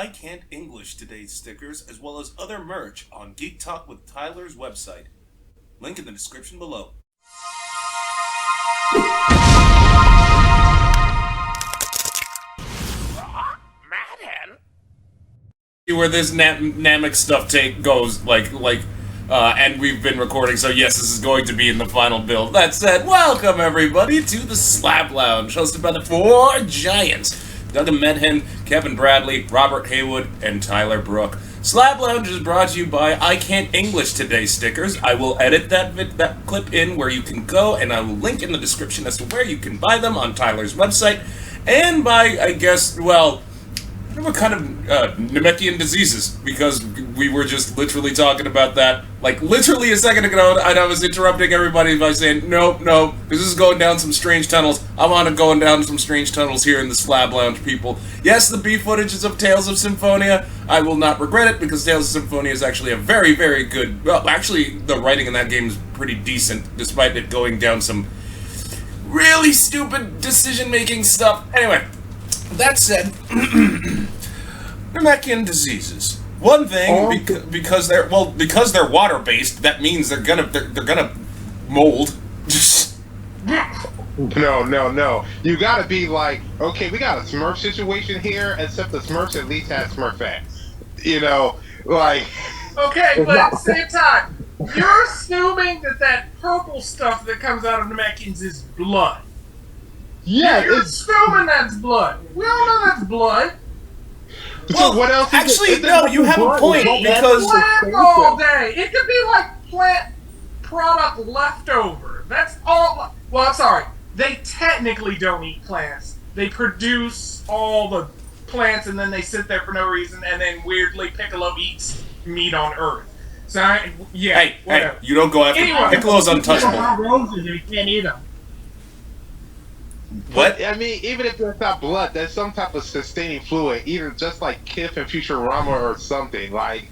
I Can't English Today stickers as well as other merch on Geek Talk with Tyler's website. Link in the description below. Madden? Where this Namek stuff goes, and we've been recording, so yes, this is going to be in the final build. That said, welcome everybody to the Slab Lounge, hosted by the four giants, Doug Medhen, Kevin Bradley, Robert Haywood, and Tyler Brook. Slab Lounge is brought to you by I Can't English Today stickers. I will edit that clip in where you can go, and I will link in the description as to where you can buy them on Tyler's website, and by, I guess, well, what kind of Namekian diseases, because we were just literally talking about that, like, literally a second ago, and I was interrupting everybody by saying, no, this is going down some strange tunnels. I want to go down some strange tunnels here in the Slab Lounge, people. Yes, the B footage is of Tales of Symphonia. I will not regret it, because Tales of Symphonia is actually a very, very good, well, actually, the writing in that game is pretty decent, despite it going down some really stupid decision-making stuff. Anyway, that said, Namekian diseases. One thing, because they're water-based, that means they're gonna mold. No. You gotta be like, okay, we got a Smurf situation here, except the Smurfs at least have Smurf facts. You know, like... Okay, but at the same time, you're assuming that purple stuff that comes out of Namekians is blood. Yeah, you're assuming that's blood. We all know that's blood. So what else? Actually, no. You have a point because plant all day. It could be like plant product leftover. That's all. Well, I'm sorry. They technically don't eat plants. They produce all the plants and then they sit there for no reason. And then weirdly, Piccolo eats meat on Earth. So hey, you don't go after Piccolo's untouchable. Roses, you can't eat them. What? I mean, even if there's not blood, there's some type of sustaining fluid, either just like Kif and Futurama or something. Like,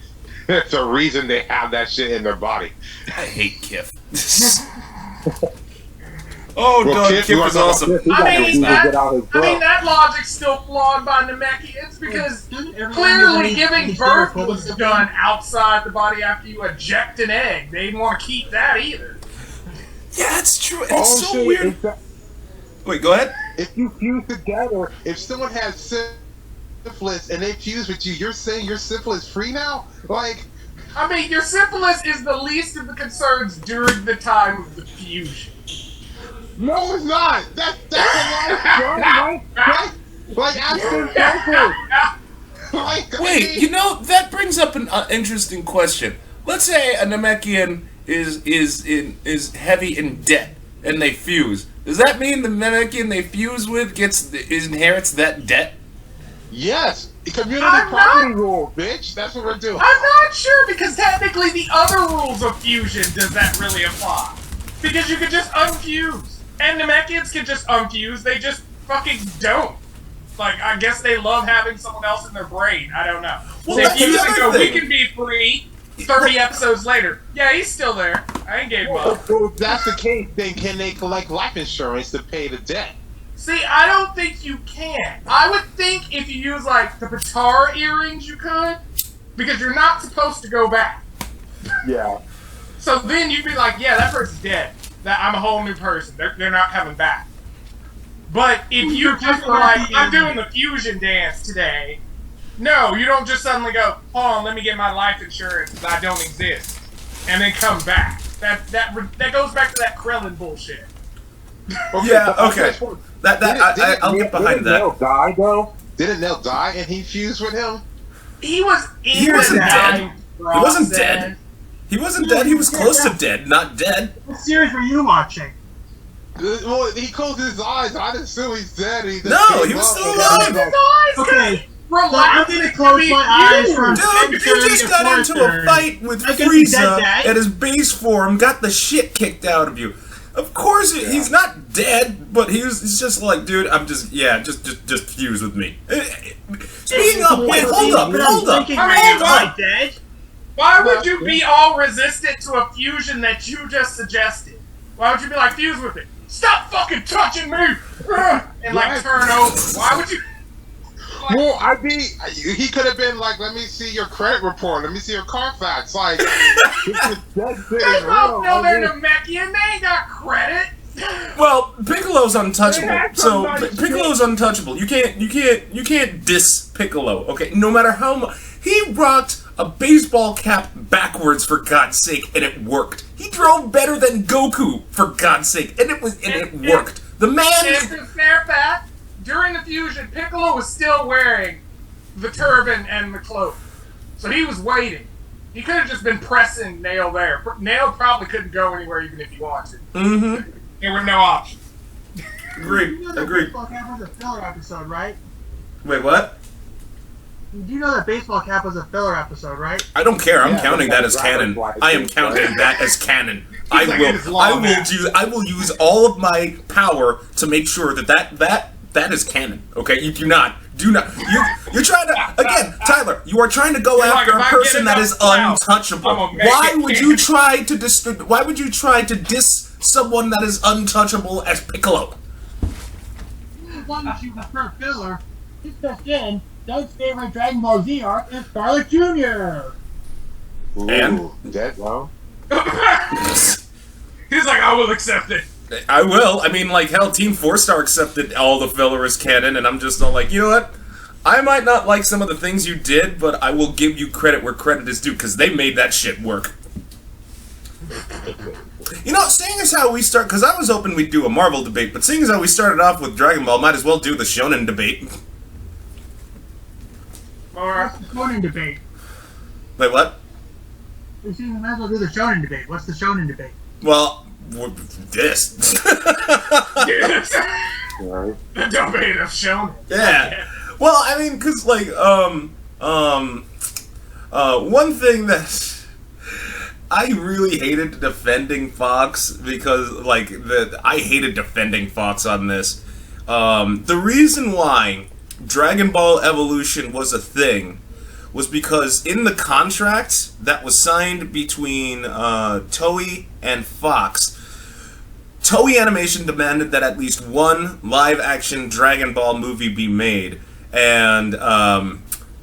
there's a reason they have that shit in their body. I hate Kif. Kif is awesome. I mean, that logic's still flawed by Namekians because clearly giving birth was done outside the body after you eject an egg. They didn't want to keep that either. Yeah, it's true. It's so weird. Wait, go ahead. If you fuse together, if someone has syphilis and they fuse with you, you're saying you're syphilis free now? Like, I mean, your syphilis is the least of the concerns during the time of the fusion. No, it's not. That's a lot of like absolute syphilis. Wait, you know, that brings up an interesting question. Let's say a Namekian is heavy in debt and they fuse. Does that mean the Namekian they fuse with inherits that debt? Yes. Community property rule, bitch. That's what we're doing. I'm not sure because technically the other rules of fusion does that really apply. Because you could just unfuse. And Namekians can just unfuse, they just fucking don't. Like, I guess they love having someone else in their brain. I don't know. Well, they fuse and go, we can be free. 30 episodes later. Yeah, he's still there. I ain't gave up. Well, if that's the case, then can they collect life insurance to pay the debt? See, I don't think you can. I would think if you use, like, the Patara earrings, you could. Because you're not supposed to go back. Yeah. So then you'd be like, yeah, that person's dead. I'm a whole new person. They're not coming back. But if you just were like, I'm doing the fusion dance today... No, you don't just suddenly go, hold on, let me get my life insurance because I don't exist. And then come back. That goes back to that Krellin bullshit. Okay, yeah, okay. I'll get behind that. Didn't Nell die, though? Didn't Nell die and he fused with him? He wasn't dead. He wasn't dead. He wasn't dead. He was close to dead, not dead. What series were you watching? Well, he closed his eyes. I didn't assume he's dead. He was still alive. Okay. I'm gonna close my eyes from Dude, he just got into a fight with Frieza at his base form, got the shit kicked out of you. Of course, he's not dead, but he's just like, dude, just fuse with me. Speaking of, wait, hold up. Why would you be all resistant to a fusion that you just suggested? Why would you be like, fuse with it? Stop fucking touching me! And like turn over. Why would you? like, Well, he could have been like, let me see your credit report, let me see your Carfax. Like, that's they both know they're Namekian. They ain't got credit. Well, Piccolo's untouchable. That's So some nice Piccolo's untouchable. You can't diss Piccolo. Okay, no matter how much he rocked a baseball cap backwards, for God's sake, and it worked. He drove better than Goku, for God's sake, and it worked. The man. And to fair fact, during the fusion, Piccolo was still wearing the turban and the cloak, so he was waiting. He could have just been pressing Nail there. Nail probably couldn't go anywhere even if he wanted. Mm-hmm. There was no option. Agreed. You know that Agreed. baseball cap was a filler episode, right? Wait, what? Do you know that baseball cap was a filler episode, right? I don't care. I'm Yeah, counting that as canon. I am counting that as canon. I will use all of my power to make sure that is canon. Okay, you do not. You're trying to again, Tyler. You are trying to go after a person that is untouchable. Why would you try to diss someone that is untouchable as Piccolo? As long as you prefer filler, this just in, Doug's favorite Dragon Ball Z arc is Scarlet Jr. And? That well. He's like, I will accept it. I will. I mean, like, hell, Team 4-Star accepted all the filler as canon, and I'm just all like, you know what? I might not like some of the things you did, but I will give you credit where credit is due, because they made that shit work. You know, seeing as how we start, because I was hoping we'd do a Marvel debate, but seeing as how we started off with Dragon Ball, might as well do the Shonen debate. Or What's the Shonen debate? Wait, what? We might as well do the Shonen debate. What's the Shonen debate? Well, this. yes. Right. The debate of Shonen. Yeah. Well, I mean, because, like, one thing that I really hated defending Fox, because, like, I hated defending Fox on this. The reason why Dragon Ball Evolution was a thing was because in the contract that was signed between Toei and Fox, Toei Animation demanded that at least one live-action Dragon Ball movie be made. And,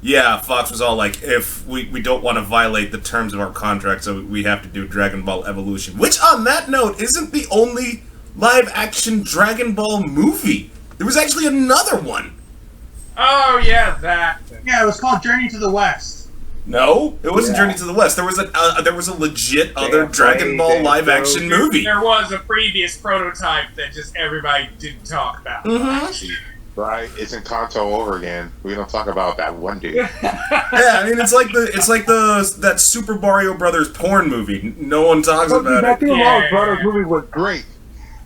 yeah, Fox was all like, if we don't want to violate the terms of our contract, so we have to do Dragon Ball Evolution. Which, on that note, isn't the only live-action Dragon Ball movie. There was actually another one. Oh, yeah, that. Yeah, it was called Journey to the West. No, it wasn't Yeah. Journey to the West. There was a legit other Dragon Ball live-action movie. There was a previous prototype that just everybody didn't talk about. Mm-hmm. Right, it's in Kanto over again. We don't talk about that one dude. Yeah, I mean, it's like that Super Mario Brothers porn movie. No one talks about That it. Super Yeah. Mario Brothers movie was great.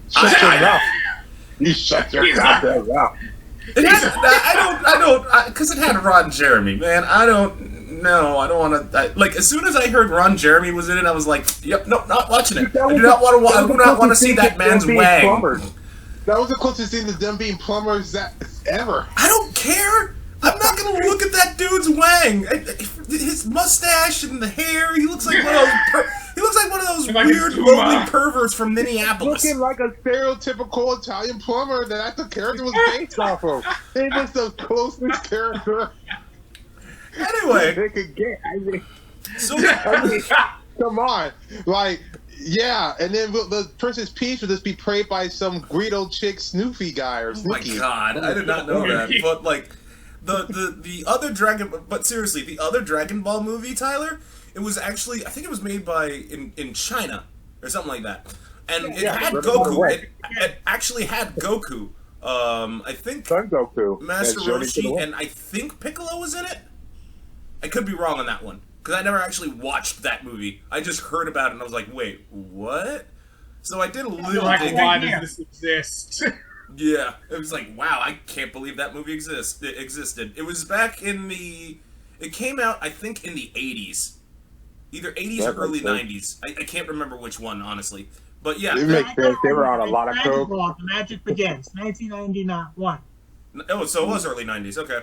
Shut your mouth. You shut your goddamn mouth. It had, because it had Ron Jeremy, man. I don't want to. Like, as soon as I heard Ron Jeremy was in it, I was like, yep, nope, not watching it. I do not want to see that man's wang. That was the closest thing to them being plumbers ever. I don't care. I'm not gonna look at that dude's wang. His mustache and the hair. He looks like one of those Like weird, a Zuma. lonely perverts from Minneapolis. Looking like a stereotypical Italian plumber that the character was based off of. It was the closest character Anyway, they could get. I mean, so come on, like. Yeah, and then the Princess Peach would just be prayed by some Greedo chick Snoopy guy or oh my Snooki. god, I did not know that. But like the other but seriously, the other Dragon Ball movie, Tyler, it was actually, I think it was made by in China or something like that, and it had Goku. It actually had Goku. I think Son Goku, Master and Johnny to the Roshi, West. and I think Piccolo was in it. I could be wrong on that one, because I never actually watched that movie. I just heard about it and I was like, wait, what? So I did a little Like, digging. why does this exist? Yeah, it was like, wow, I can't believe that movie existed. It was back in it came out, I think, in the 80s. Either 80s Yeah, or early that's 90s. I can't remember which one, honestly. But yeah. It makes sense. They were on a lot of coke. The Magic Begins, 1991. Oh, so it was early 90s, okay.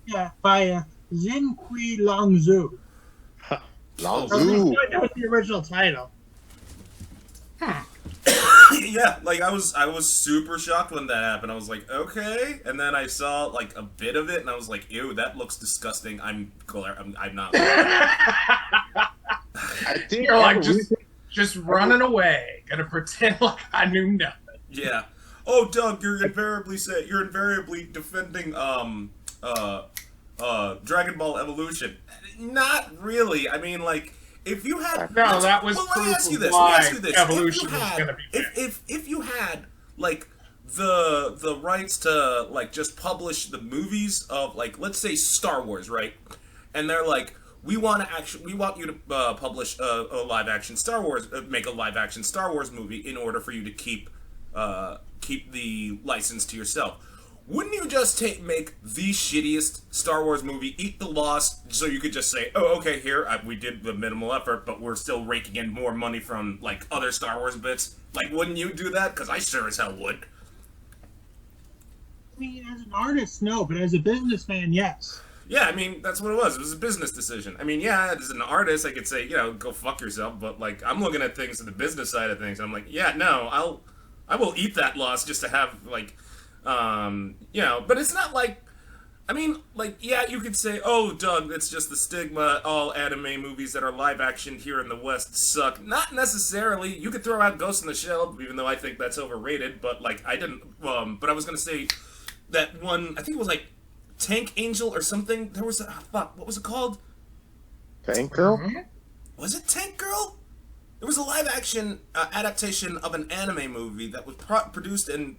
Yeah, by Zin Kui Long Zhu. Long That Zoo. was the original title. Yeah, like I was super shocked when that happened. I was like, okay, and then I saw like a bit of it, and I was like, ew, that looks disgusting. I'm not. I think You're like just running away, gonna pretend like I knew nothing. Yeah. Oh, Doug, you're invariably defending Dragon Ball Evolution. Not really. I mean, like, if you had no, that was well, proof let me ask you of this. why Evolution was gonna be bad. If you had like the rights to like just publish the movies of like, let's say, Star Wars, right? And they're like, we want you to publish a live action Star Wars, make a live action Star Wars movie in order for you to keep the license to yourself. Wouldn't you just make the shittiest Star Wars movie, eat the loss, so you could just say, oh, okay, here, we did the minimal effort, but we're still raking in more money from, like, other Star Wars bits? Like, wouldn't you do that? Because I sure as hell would. I mean, as an artist, no, but as a businessman, yes. Yeah, I mean, that's what it was. It was a business decision. I mean, yeah, as an artist, I could say, go fuck yourself, but, like, I'm looking at things from the business side of things. I'm like, yeah, no, I will eat that loss just to have, like... but it's not like, I mean, like, yeah, you could say, oh, Doug, it's just the stigma, all anime movies that are live action here in the West suck. Not necessarily. You could throw out Ghost in the Shell, even though I think that's overrated, but, like, I didn't, but I was gonna say that one, I think it was, like, Tank Angel or something. There was what was it called? Tank Girl? Was it Tank Girl? It was a live action adaptation of an anime movie that was produced and,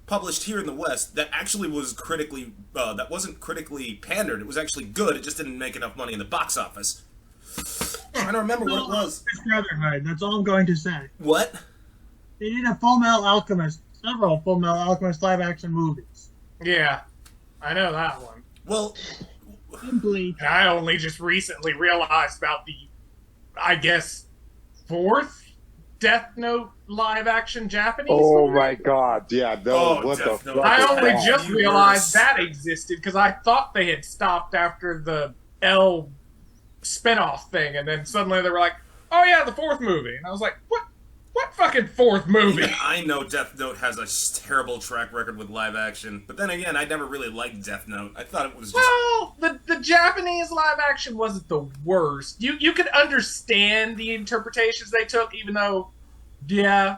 published here in the West that actually was critically that wasn't critically pandered. It was actually good. It just didn't make enough money in the box office. I'm trying to remember what it was. Brotherhood. That's all I'm going to say. What? They did a Full Metal Alchemist, several Full Metal Alchemist live action movies. Yeah, I know that one. Well, Simply, And I only just recently realized about the, I guess, fourth Death Note live action Japanese Oh movie? my god, yeah, no, what the Death Note. fuck? I is only that? just realized that existed because I thought they had stopped after the L spinoff thing, and then suddenly they were like, "Oh yeah, the fourth movie," and I was like, "What? What fucking fourth movie?" yeah, I know Death Note has a terrible track record with live action, but then again, I never really liked Death Note. I thought it was just... Well, the Japanese live action wasn't the worst. You could understand the interpretations they took, even though, yeah,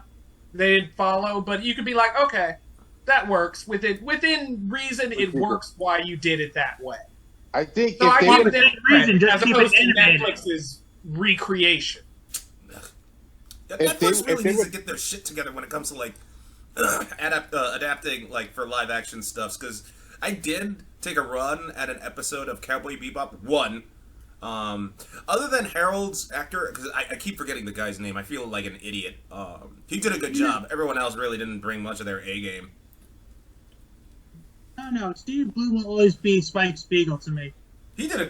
they didn't follow. But you could be like, okay, that works within reason. It works why you did it that way. I think So I if give they them reason, credit, just as keep opposed it to animated. Netflix's recreation. Netflix really they needs would- to get their shit together when it comes to like adapting like for live action stuffs. Because I did take a run at an episode of Cowboy Bebop 1. Other than Harold's actor, because I keep forgetting the guy's name. I feel like an idiot. He did a good job. Everyone else really didn't bring much of their A game. I don't know. Steve Blue will always be Spike Spiegel to me. He did a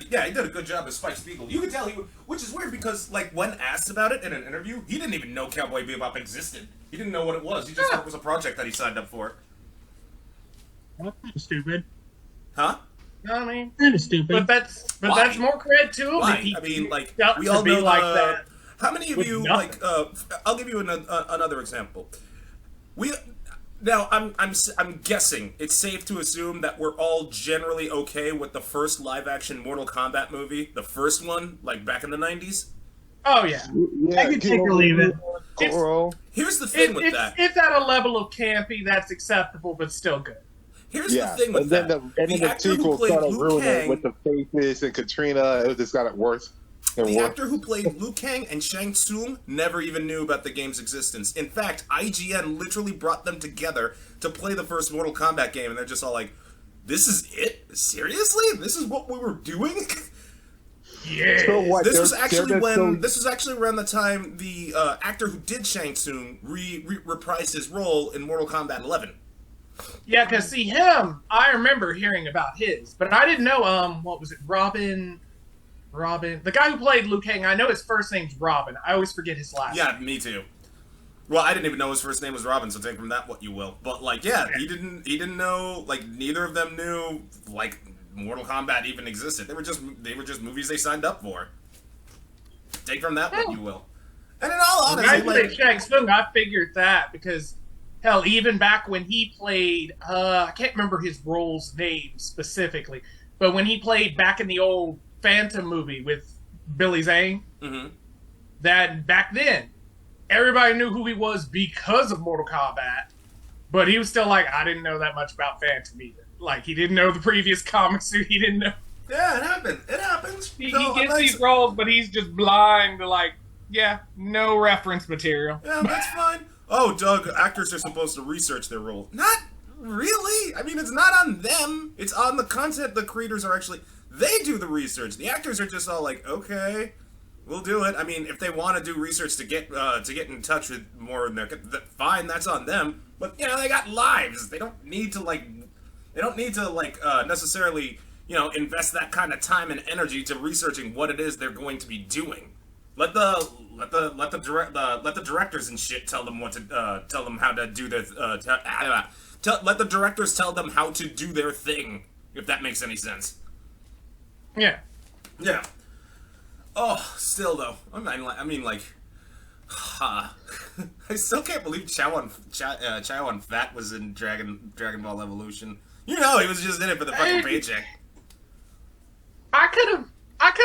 good job as Spike Spiegel. You could tell which is weird because like when asked about it in an interview, he didn't even know Cowboy Bebop existed. He didn't know what it was. He just thought it was a project that he signed up for. That's kind of stupid. Huh? You know what I mean? Kind of stupid. But that's Why? more credit to him. Why? He- I mean, like got we to all be know like that. How many of with you nothing. I'll give you another example. Now I'm guessing it's safe to assume that we're all generally okay with the first live action Mortal Kombat movie, the first one, like back in the 90s. Oh yeah. yeah, I can take or leave it. Goro. Here's the thing with that. It's at a level of campy that's acceptable, but still good. Here's Yeah, the thing with and then that. the actor who sequel played started Liu ruining it Kang, with the faces and Katrina. It just got it worse and the worse. actor who played Liu Kang and Shang Tsung never even knew about the game's existence. In fact, IGN literally brought them together to play the first Mortal Kombat game, and they're just all like, "This is it? Seriously? This is what we were doing?" Yeah. So what? This was They're actually just so- this was actually around the time the actor who did Shang Tsung reprised his role in Mortal Kombat 11. Yeah, because see him, I remember hearing about his, but I didn't know. What was it? Robin, the guy who played Liu Kang. I know his first name's Robin. I always forget his last. Yeah, me too. Well, I didn't even know his first name was Robin, so take from that what you will. But like, yeah, he didn't know. Like, neither of them knew like Mortal Kombat even existed. They were just movies they signed up for. Take from that what you will. And in all honesty, I say Shang Tsung, I figured that because, hell, even back when he played, I can't remember his role's name specifically, but when he played back in the old Phantom movie with Billy Zane, that back then, everybody knew who he was because of Mortal Kombat, but he was still like, I didn't know that much about Phantom either. Like, he didn't know the previous comics, he didn't know. Yeah, it happened. It happens. He gets these roles, but he's just blind to, like, no reference material. Yeah, that's fine. Oh, Doug, actors are supposed to research their role. Not really. I mean, it's not on them. It's on the content the creators are actually... They do the research. The actors are just all like, okay, we'll do it. I mean, if they want to do research to get in touch with more of their... Fine, that's on them. But, you know, they got lives. They don't need to, necessarily, you know, invest that kind of time and energy to researching what it is they're going to be doing. Let the directors and shit tell them what to tell them how to do their let the directors tell them how to do their thing, if that makes any sense. Yeah. Oh, still though, I still can't believe Chow Fat was in Dragon Ball Evolution. You know, he was just in it for the fucking paycheck. I could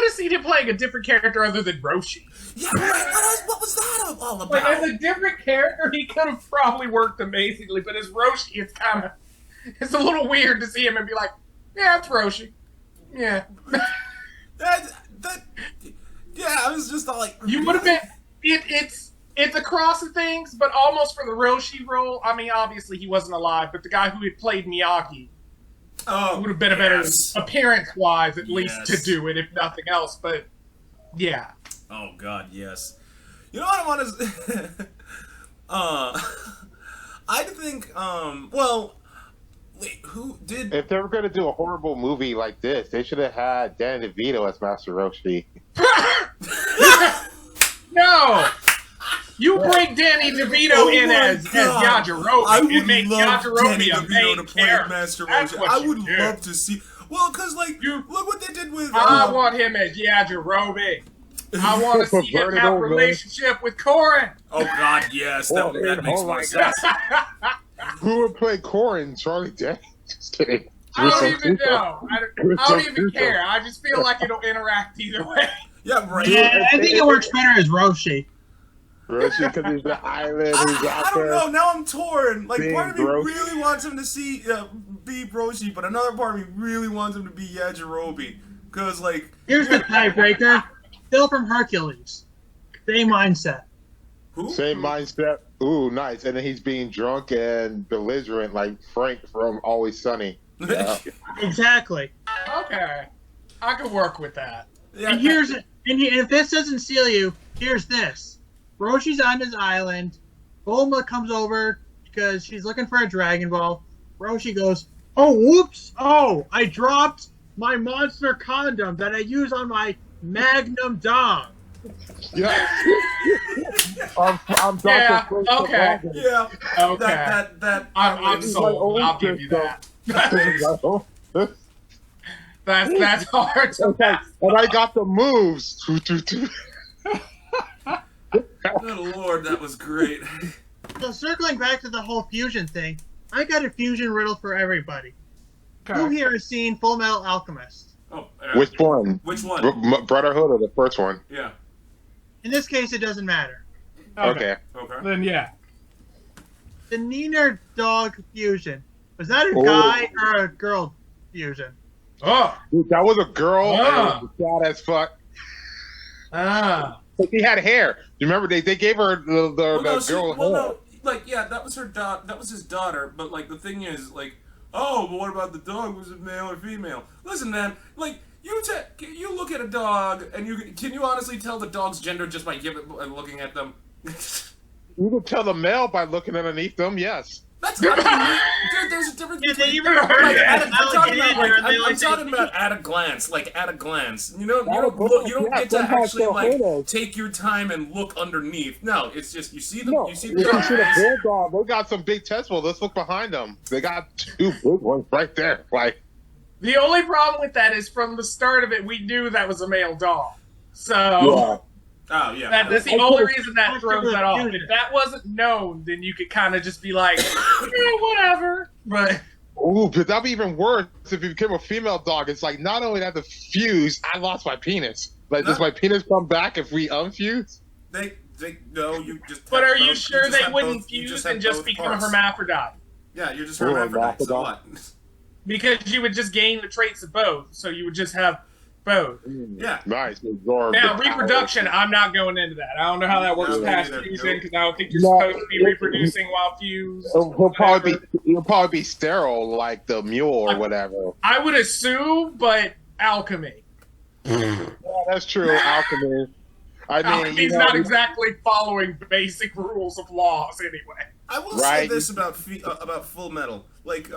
have seen him playing a different character other than Roshi. Yeah, right. What was that all about? Like, as a different character, he could have probably worked amazingly, but as Roshi, it's a little weird to see him and be like, yeah, it's Roshi. Yeah. I was just all like... You would have been... It's a cross of things, but almost for the Roshi role, I mean, obviously he wasn't alive, but the guy who had played Miyagi would have been a better appearance-wise, at least, to do it, if nothing else, but, yeah. Oh, God, yes. You know what I want to... I think, wait, who did... If they were going to do a horrible movie like this, they should have had Danny DeVito as Master Roshi. No! You bring Danny DeVito in as Yajirobe and make Yajirobe a main character. Master Roshi. I would love to see... Well, because, like, look what they did with... I want him as Yajirobe. I want to see him have a relationship with Korin. Oh, God, yes. That makes more sense. Who would play Korin? Charlie Day? Just kidding. I don't even know. I don't even care. I just feel like it'll interact either way. Yeah, right. Yeah, I think it works better as Roshi. Roshi, because he's the island. I don't know. Now I'm torn. Like, part of me Roshi. really wants him to be Roshi, but another part of me really wants him to be Yajirobe. Because, like... Here's the tiebreaker. Phil from Hercules. Same mindset. Who? Same mindset. Ooh, nice. And then he's being drunk and belligerent like Frank from Always Sunny. Yeah. Exactly. Okay. I could work with that. Yeah, And if this doesn't seal you, here's this. Roshi's on his island. Bulma comes over because she's looking for a Dragon Ball. Roshi goes, oh, whoops. Oh, I dropped my monster condom that I use on my Magnum dog. Yeah. I'm Yeah, okay. Yeah. Okay. That I'm sold. I'll give you that. That's hard to okay. And I got the moves. Good Lord, that was great. So circling back to the whole fusion thing, I got a fusion riddle for everybody. Okay. Who here has seen Full Metal Alchemist? Oh, Which one? Which one? Brotherhood or the first one? Yeah. In this case, it doesn't matter. Okay. Then yeah. The Neener dog fusion. Was that a guy or a girl fusion? Oh. Dude, that was a girl. Ah. And it was sad as fuck. Ah. But she had hair. You remember they gave her the girl hair. No, like, yeah, that was her that was his daughter, but like the thing is, like, oh, but what about the dog? Was it male or female? Listen, man, like, you look at a dog and can you honestly tell the dog's gender just by looking at them? You can tell the male by looking underneath them, yes. That's not dude, there's a difference between... even heard like, that. I'm talking about at a glance, like, at a glance. You don't get to actually, like, take your time and look underneath. No, it's just, you see the You see the bulldog. They got some big testicles. Let's look behind them. They got two big ones right there. Like, The only problem with that is from the start of it, we knew that was a male dog. So... yeah. Oh yeah. That's the only reason that throws that off. If that wasn't known, then you could kind of just be like, whatever. But ooh, but that'd be even worse if you became a female dog. It's like not only that the fuse, I lost my penis. Like, does my penis come back if we unfuse? They no, you just. But are you sure they wouldn't fuse and just become a hermaphrodite? Yeah, you're just hermaphrodite. So what? Because you would just gain the traits of both, so you would just have both. Yeah. Nice. Now, reproduction, I'm not going into that. I don't know how that works past fusion, because I don't think you're supposed to be reproducing while fused. He'll probably be sterile, like the mule or whatever. I would assume, but alchemy. Yeah, that's true, alchemy. I mean, alchemy's not exactly following basic rules of laws, anyway. I will say this about Full Metal, like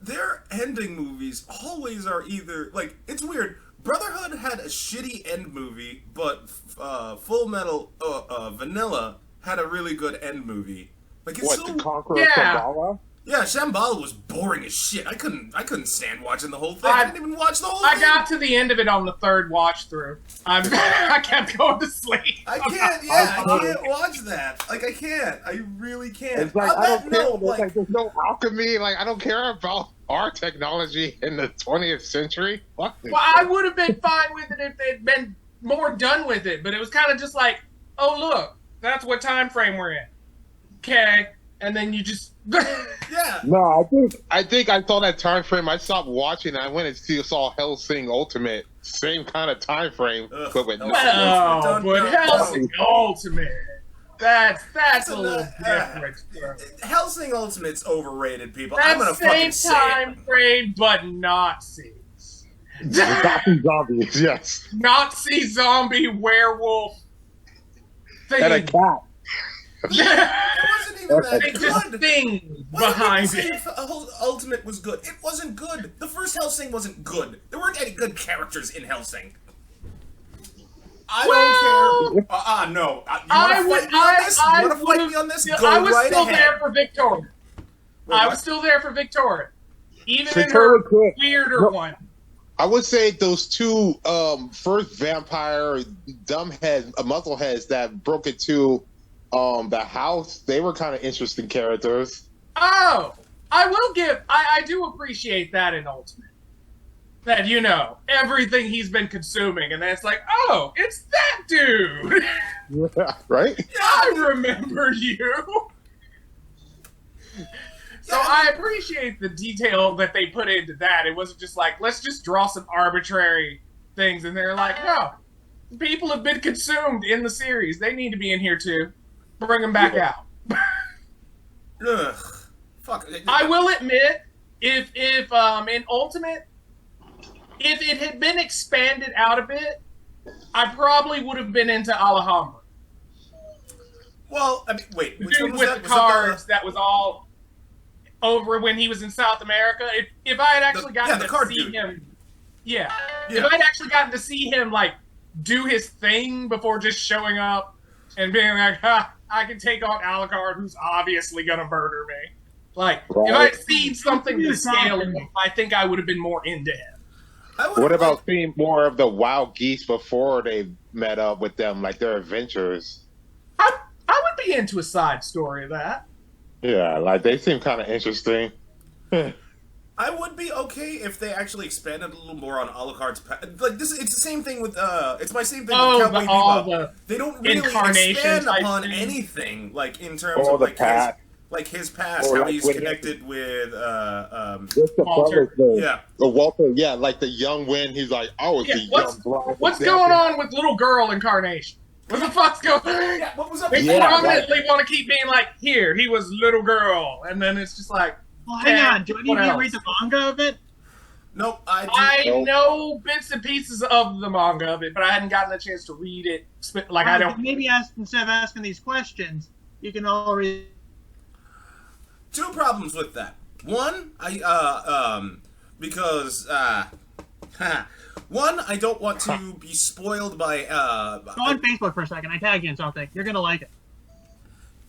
their ending movies always are either like it's weird. Brotherhood had a shitty end movie, but Full Metal Vanilla had a really good end movie. Like it's the Conqueror of Shambhala? Yeah, Shambhala was boring as shit. I couldn't stand watching the whole thing. I didn't even watch the whole thing. I got to the end of it on the third watch through. I kept going to sleep. I can't watch that. Like, I can't. I really can't. It's like, I don't care. There's no alchemy. Like, I don't care about our technology in the 20th century. Fuck this. Well, I would have been fine with it if they'd been more done with it. But it was kind of just like, oh, look, that's what time frame we're in. Okay. And then you just... Yeah. No, I think I saw that time frame. I stopped watching. I went and saw Hellsing Ultimate, same kind of time frame, but with Hellsing Ultimate. That's a little different. Hellsing Ultimate's overrated, people. That's I'm gonna fucking say it. Same time frame, but Nazis. Nazi zombies, yes. Nazi zombie werewolf thing. And a cat. It wasn't even that They good. just thing behind it. Ultimate was good. It wasn't good. The first Hellsing wasn't good. There weren't any good characters in Hellsing. I don't care. No. You want to fight me on this? Go I was right still ahead. there for Victoria. I was still there for Victoria. Even in Victoria her weirder one. I would say those two first vampire muzzleheads that broke into the house, they were kind of interesting characters. Oh, I do appreciate that in Ultimate. That, you know, everything he's been consuming, and then it's like, oh, it's that dude! Yeah, right? I remember you! So I appreciate the detail that they put into that. It wasn't just like, let's just draw some arbitrary things, and they're like, no, people have been consumed in the series. They need to be in here too. Bring them back out. Ugh. Fuck. I will admit, if in Ultimate, if it had been expanded out a bit, I probably would have been into Alejandro. Well, I mean, wait. The Which one dude was with that? the Was cards that was all over when he was in South America. If I had actually gotten to see him, if I had actually gotten to see him like do his thing before just showing up and being like, ha, I can take on Alucard, who's obviously gonna murder me. Like, if I had seen something to scale him, I think I would have been more into him. What about seeing more of the wild geese before they met up with them, like their adventures? I would be into a side story of that. Yeah, like they seem kind of interesting. I would be okay if they actually expanded a little more on Alucard's like this. It's the same thing with it's my same thing with Cowboy Bebop. They don't really expand upon anything like in terms of like his past, how he's connected with Walter. Walter, yeah, like the young Win. He's like, oh, it's young blonde. What's going on with little girl incarnation? What the fuck's going on? Yeah, what was up? They prominently want to keep being like, here, he was little girl, and then it's just like, well, hang on, do I need to read the manga of it? Nope, I know bits and pieces of the manga of it, but I hadn't gotten a chance to read it. Like, I don't. Maybe instead of asking these questions, you can all read. Two problems with that. One, because one, I don't want to be spoiled by Go on Facebook for a second. I tagged you in something. You're gonna like it.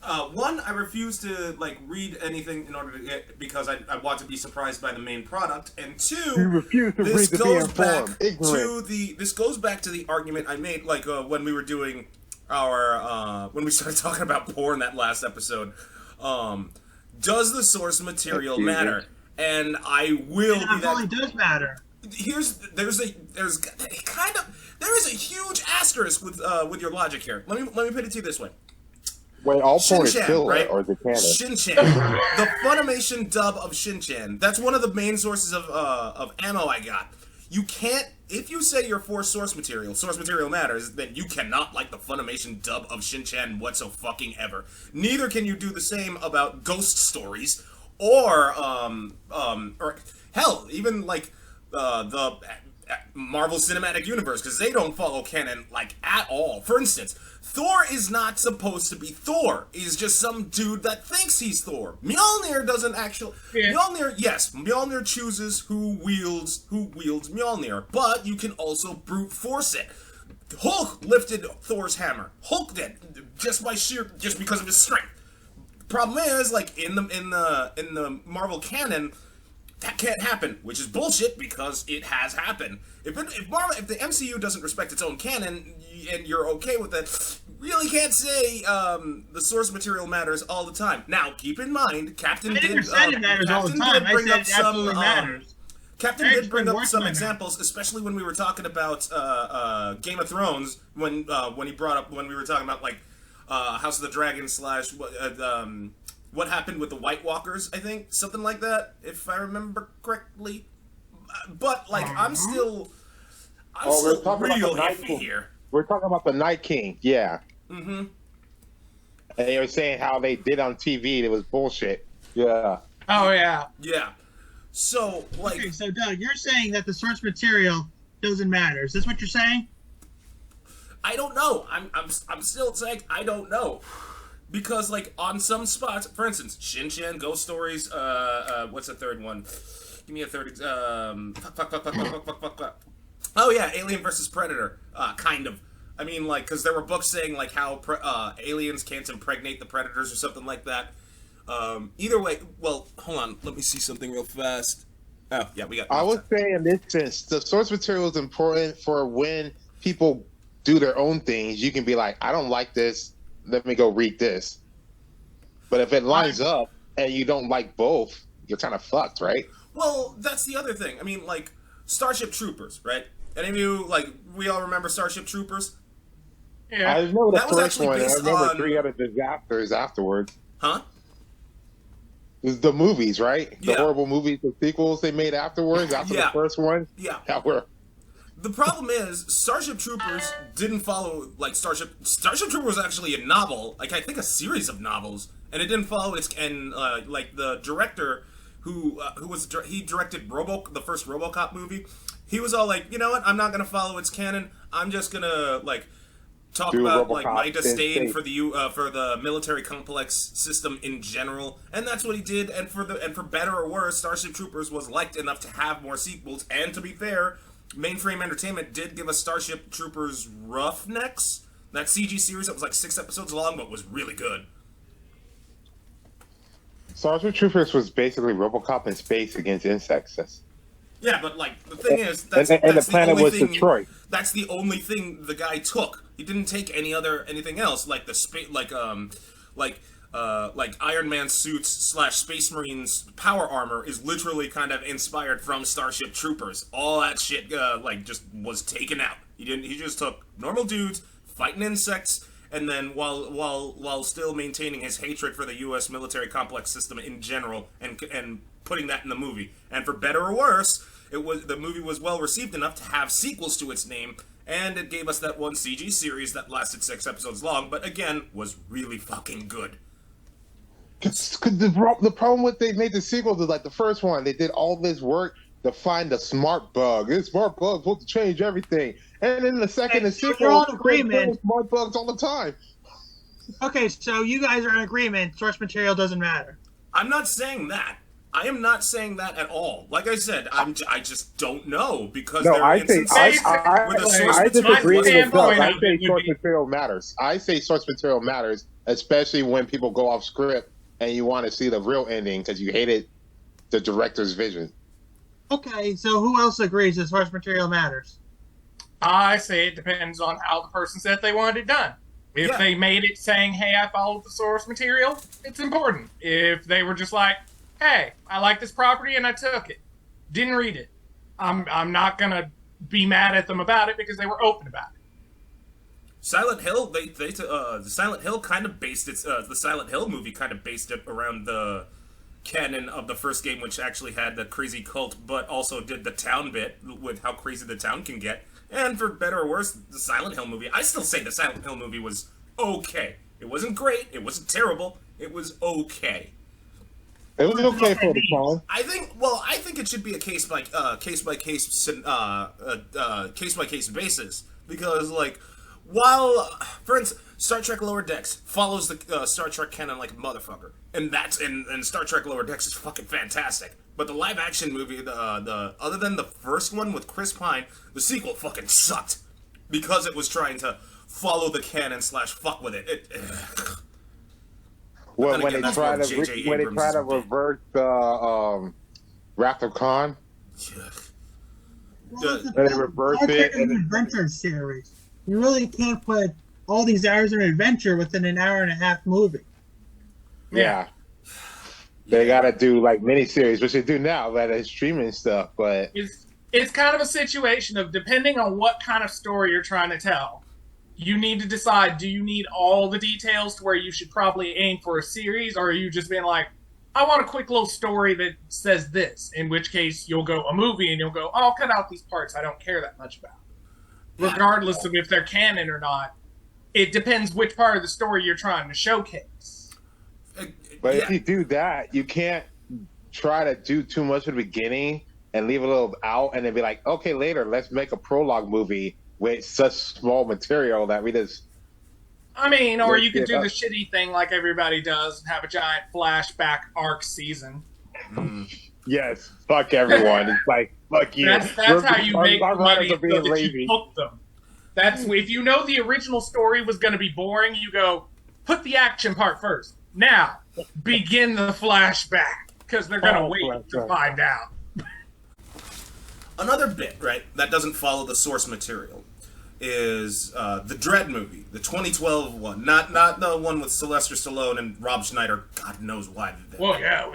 One, I refuse to read anything in order to get because I want to be surprised by the main product, and two, You refuse to read to be informed. This goes back to the argument I made when we were doing our when we started talking about porn that last episode. Does the source material matter? And I will. It probably does matter. There is a huge asterisk with your logic here. Let me put it to you this way. Wait, all porn is filler, right? or is it canon? Shin-chan, the Funimation dub of Shin-chan. That's one of the main sources of ammo I got. You can't, if you say you're for source material matters, then you cannot like the Funimation dub of Shin-chan whatsoever. Neither can you do the same about Ghost Stories, or hell, even the Marvel Cinematic Universe, because they don't follow canon at all. For instance, Thor is not supposed to be Thor. He's just some dude that thinks he's Thor. Mjolnir doesn't actually. Yeah. Mjolnir chooses who wields Mjolnir, but you can also brute force it. Hulk lifted Thor's hammer. Hulk did just because of his strength. Problem is, in the Marvel canon, that can't happen, which is bullshit because it has happened. If the MCU doesn't respect its own canon and you're okay with it, really can't say the source material matters all the time. Now, keep in mind, Captain did bring up some examples, especially when we were talking about Game of Thrones, when we were talking about House of the Dragon / what happened with the White Walkers, I think? Something like that, if I remember correctly. But, I'm still real iffy here. We're talking about the Night King, yeah. Mm-hmm. And they were saying how they did on TV, it was bullshit. Yeah. Oh, yeah. Yeah. So, Okay, so, Doug, you're saying that the source material doesn't matter. Is this what you're saying? I don't know. I'm still saying I don't know. Because, on some spots, for instance, Shin-chan, Ghost Stories, what's the third one? Give me a third, Oh, yeah, Alien vs. Predator, kind of. I mean, because there were books saying, how aliens can't impregnate the predators or something like that. Either way, well, hold on, let me see something real fast. Oh, yeah, we got... I would say, in this sense, the source material is important for when people do their own things. You can be like, I don't like this. Let me go read this. But if it lines up and you don't like both, you're kind of fucked, right? Well, that's the other thing. I mean, Starship Troopers, right? Any of you, we all remember Starship Troopers? Yeah. I remember the That was first actually one. I based remember on- 3 other disasters afterwards. Huh? It was the movies, right? The Yeah. horrible movies, the sequels they made afterwards, after Yeah. the first one. Yeah. That were... The problem is, Starship Troopers didn't follow, Starship Troopers was actually a novel, I think a series of novels, and it didn't follow its, and, the director, he directed the first RoboCop movie, he was all you know what, I'm not gonna follow its canon, I'm just gonna, talk about, my disdain for the military complex system in general, and that's what he did, and for better or worse, Starship Troopers was liked enough to have more sequels, and to be fair, Mainframe Entertainment did give us Starship Troopers Roughnecks, that CG series that was 6 episodes long, but was really good. Starship Troopers was basically RoboCop in space against insects. Yeah, but the thing is, And the planet was Detroit. That's the only thing the guy took. He didn't take anything else, Iron Man suits / Space Marines power armor is literally kind of inspired from Starship Troopers. All that shit just was taken out. He just took normal dudes fighting insects, and then while still maintaining his hatred for the U.S. military complex system in general, and putting that in the movie. And for better or worse, the movie was well received enough to have sequels to its name. And it gave us that one CG series that lasted 6 episodes long, but again, was really fucking good. Cause the problem with they made the sequel to the first one, they did all this work to find the smart bug. This smart bug's supposed to change everything. And in the second and sequel, you're all in agreement. Smart bugs all the time. Okay, so you guys are in agreement. Source material doesn't matter. I'm not saying that. I am not saying that at all. Like I said, I just don't know because No, there are I think instances where the source I material disagree with wasn't Doug. standpoint I of it say would source be- material matters. I say source material matters, especially when people go off script and you want to see the real ending because you hated the director's vision. Okay, so who else agrees that source material matters? I say it depends on how the person said they wanted it done. If Yeah. they made it saying, hey, I followed the source material, it's important. If they were just like, hey, I like this property and I took it, didn't read it, I'm not going to be mad at them about it because they were open about it. Silent Hill, the Silent Hill kind of based its the Silent Hill movie kind of based it around the canon of the first game, which actually had the crazy cult, but also did the town bit with how crazy the town can get. And for better or worse, the Silent Hill movie, I still say the Silent Hill movie was okay. It wasn't great. It wasn't terrible. It was okay. It was okay for the time. I think it should be a case by case basis because while for instance Star Trek Lower Decks follows the Star Trek canon like a motherfucker, and Star Trek Lower Decks is fucking fantastic. But the live action movie, the other than the first one with Chris Pine, the sequel fucking sucked because it was trying to follow the canon / fuck with it. When again, they that's try what to J.J. Abrams is a bit. revert the Wrath of Khan, Well, it's a they reverse Star Trek it is an adventure series. You really can't put all these hours of adventure within an hour and a half movie. yeah. They gotta do like miniseries, which they do now, that is streaming stuff. But It's kind of a situation of depending on what kind of story you're trying to tell, you need to decide, do you need all the details to where you should probably aim for a series, or are you just being like, I want a quick little story that says this, in which case you'll go a movie and you'll go, oh, I'll cut out these parts I don't care that much about. Regardless of if they're canon or not, it depends which part of the story you're trying to showcase. But if you do that, you can't try to do too much at the beginning and leave a little out and then be like, okay, later, let's make a prologue movie with such small material that we just... I mean, or Let's you could get do up. the shitty thing like everybody does and have a giant flashback arc season. Yes, fuck everyone. It's like, fuck you. That's how you make our money writers are so being that lazy. you hook them. That's if you know the original story was going to be boring, you go, put the action part first. Now, begin the flashback, because they're going to wait to find out. Another bit, right, that doesn't follow the source material is the Dredd movie, the 2012 one, not the one with Sylvester Stallone and Rob Schneider. God knows why. Well, yeah.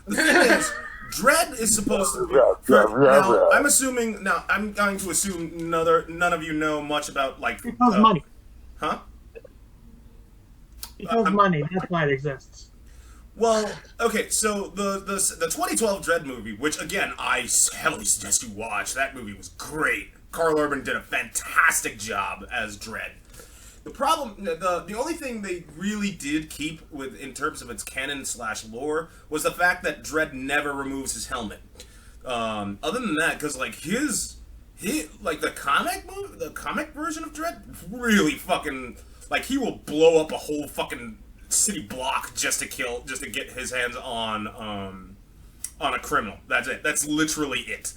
The thing is, Dredd is supposed to be. Now, I'm assuming. Now, I'm going to assume none of you know much about Because money. Huh? Because money. That's why it exists. Well, okay, so the 2012 Dredd movie, which again I heavily suggest you watch. That movie was great. Carl Urban did a fantastic job as Dredd. The problem, the only thing they really did keep with in terms of its canon / lore was the fact that Dredd never removes his helmet. Other than that, because the comic version of Dredd really fucking he will blow up a whole fucking city block just to get his hands on a criminal. That's it. That's literally it.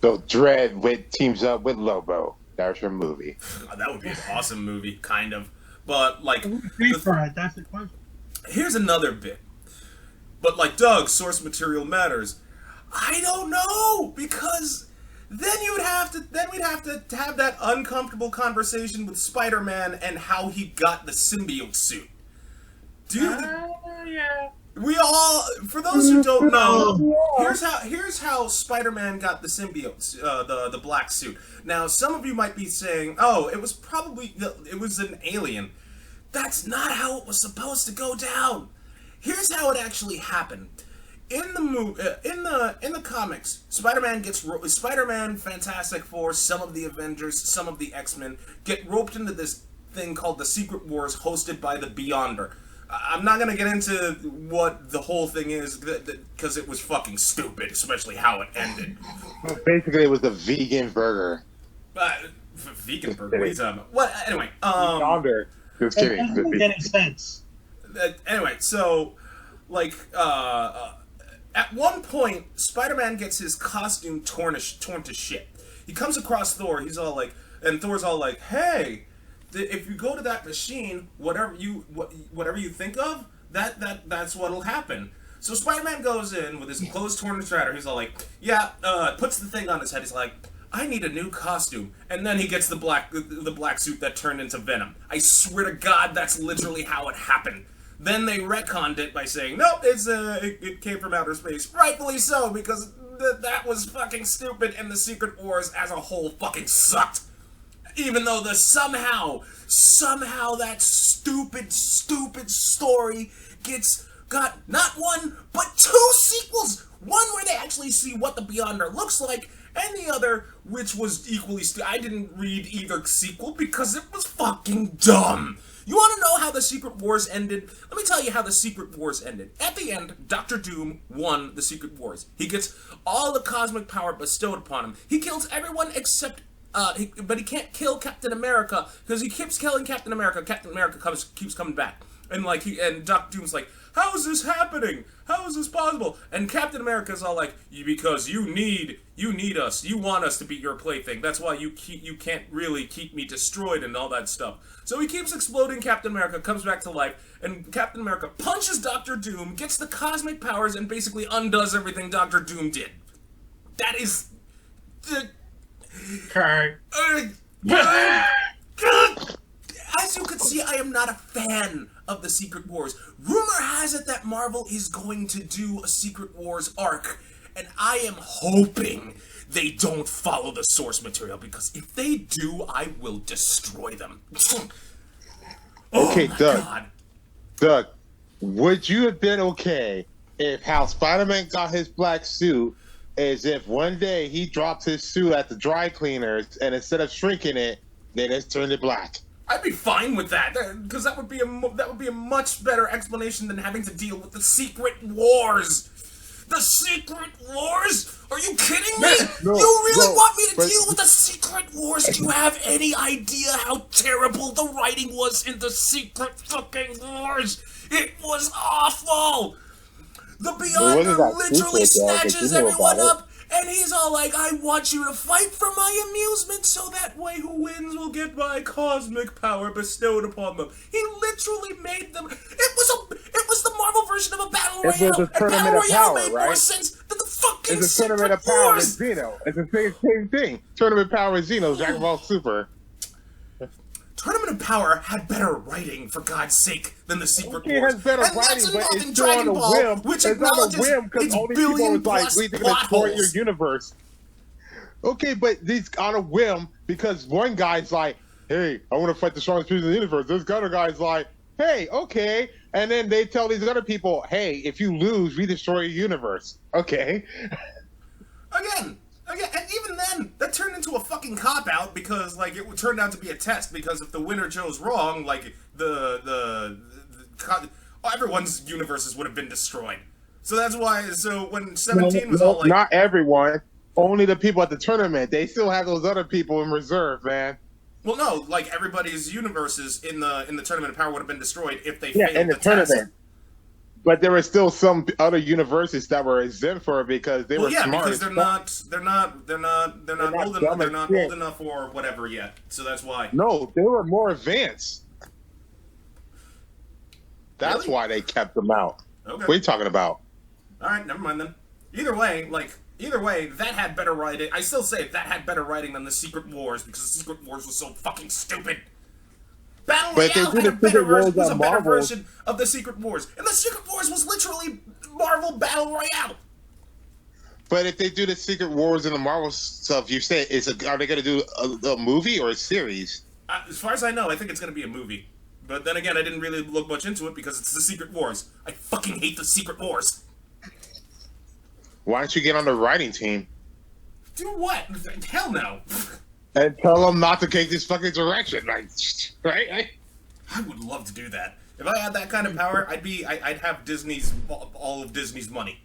So Dredd teams up with Lobo. That's your movie. That would be an awesome movie, kind of. But That's the question. here's another bit. But Doug, source material matters. I don't know, because then we'd have to have that uncomfortable conversation with Spider-Man and how he got the symbiote suit. Dude, Yeah. we all, for those who don't know, here's how Spider-Man got the symbiote, the black suit. Now, some of you might be saying, "Oh, it was an alien." That's not how it was supposed to go down. Here's how it actually happened. In the comics, Spider-Man, Fantastic Four, some of the Avengers, some of the X-Men get roped into this thing called the Secret Wars, hosted by the Beyonder. I'm not gonna get into what the whole thing is because it was fucking stupid, especially how it ended. Basically, it was the vegan burger. Vegan burger. What are you talking about? What? Anyway, Yonder. Just It kidding. doesn't make any sense. Anyway, so at one point, Spider-Man gets his costume torn to shit. He comes across Thor. He's all like, and Thor's all like, "Hey, if you go to that machine, whatever you think of, that's what'll happen." So Spider-Man goes in with his clothes torn to shatter. He's all like, "Yeah," puts the thing on his head. He's like, "I need a new costume," and then he gets the black suit that turned into Venom. I swear to God, that's literally how it happened. Then they retconned it by saying, nope, it came from outer space. Rightfully so, because that was fucking stupid, and the Secret Wars as a whole fucking sucked. Even though somehow that stupid story got not one, but 2 sequels. One where they actually see what the Beyonder looks like, and the other, which was equally I didn't read either sequel because it was fucking dumb. You want to know how the Secret Wars ended? Let me tell you how the Secret Wars ended. At the end, Doctor Doom won the Secret Wars. He gets all the cosmic power bestowed upon him. He kills everyone except, but he can't kill Captain America because he keeps killing Captain America. Captain America keeps coming back, and Doctor Doom's like, "How is this happening? How is this possible?" And Captain America's all like, "Because you need us. You want us to be your plaything. That's why you can't really keep me destroyed and all that stuff." So he keeps exploding Captain America, comes back to life, and Captain America punches Doctor Doom, gets the cosmic powers, and basically undoes everything Doctor Doom did. That is... Okay. As you can see, I am not a fan of the Secret Wars. Rumor has it that Marvel is going to do a Secret Wars arc, and I am hoping they don't follow the source material, because if they do, I will destroy them. Okay, Doug. God. Doug, would you have been okay if how Spider-Man got his black suit is if one day he dropped his suit at the dry cleaners and instead of shrinking it, they just turned it black? I'd be fine with that, because that would be a much better explanation than having to deal with the Secret Wars. The Secret Wars? Are you kidding me? No, you really no, want me to but- deal with the Secret Wars? Do you have any idea how terrible the writing was in the Secret fucking Wars? It was awful. The Beyonder literally snatches everyone up, and he's all like, "I want you to fight for my amusement, so that way who wins will get my cosmic power bestowed upon them." He literally made them. It was the Marvel version of a battle royale. It was a And tournament battle of royale power, made more right? sense than the fucking It's a tournament of Secret power with Wars. Zeno. It's the same thing. Tournament power with Zeno, Jack of all super. Tournament of Power had better writing, for God's sake, than the Secret It Wars. has better And writing, that's but involved it's in still on Dragon a Ball, whim. which It's on a acknowledges whim because its only people billion was like, plus "We're gonna plot destroy your holes. universe." Okay, but these on a whim because one guy's like, "Hey, I want to fight the strongest people in the universe." This other guy's like, "Hey, okay," and then they tell these other people, "Hey, if you lose, we destroy your universe." Okay. Again, and even then, that turned into a fucking cop-out because, it turned out to be a test, because if the winner chose wrong, everyone's universes would have been destroyed. So that's why, when 17 was all like... Not everyone. Only the people at the tournament. They still have those other people in reserve, man. Well, no, everybody's universes in the Tournament of Power would have been destroyed if they Yeah, failed in the test. tournament. But there were still some other universes that were exempt for it because they were smart. Because they're not old enough. dumb They're as not shit. old enough or whatever yet. So that's why. No, they were more advanced. That's Really? why they kept them out. Okay. What are you talking about? All right, never mind then. Either way, that had better writing. I still say that had better writing than the Secret Wars, because the Secret Wars was so fucking stupid. Battle But if they Royale do had a the better Secret Wars version, was a on better Marvel- version of the Secret Wars, and the Secret Wars was literally Marvel Battle Royale. But if they do the Secret Wars and the Marvel stuff, you say are they going to do a movie or a series? As far as I know, I think it's going to be a movie. But then again, I didn't really look much into it because it's the Secret Wars. I fucking hate the Secret Wars. Why don't you get on the writing team Do what? Hell no. and tell them not to take this fucking direction? Right? I would love to do that. If I had that kind of power, I'd have all of Disney's money.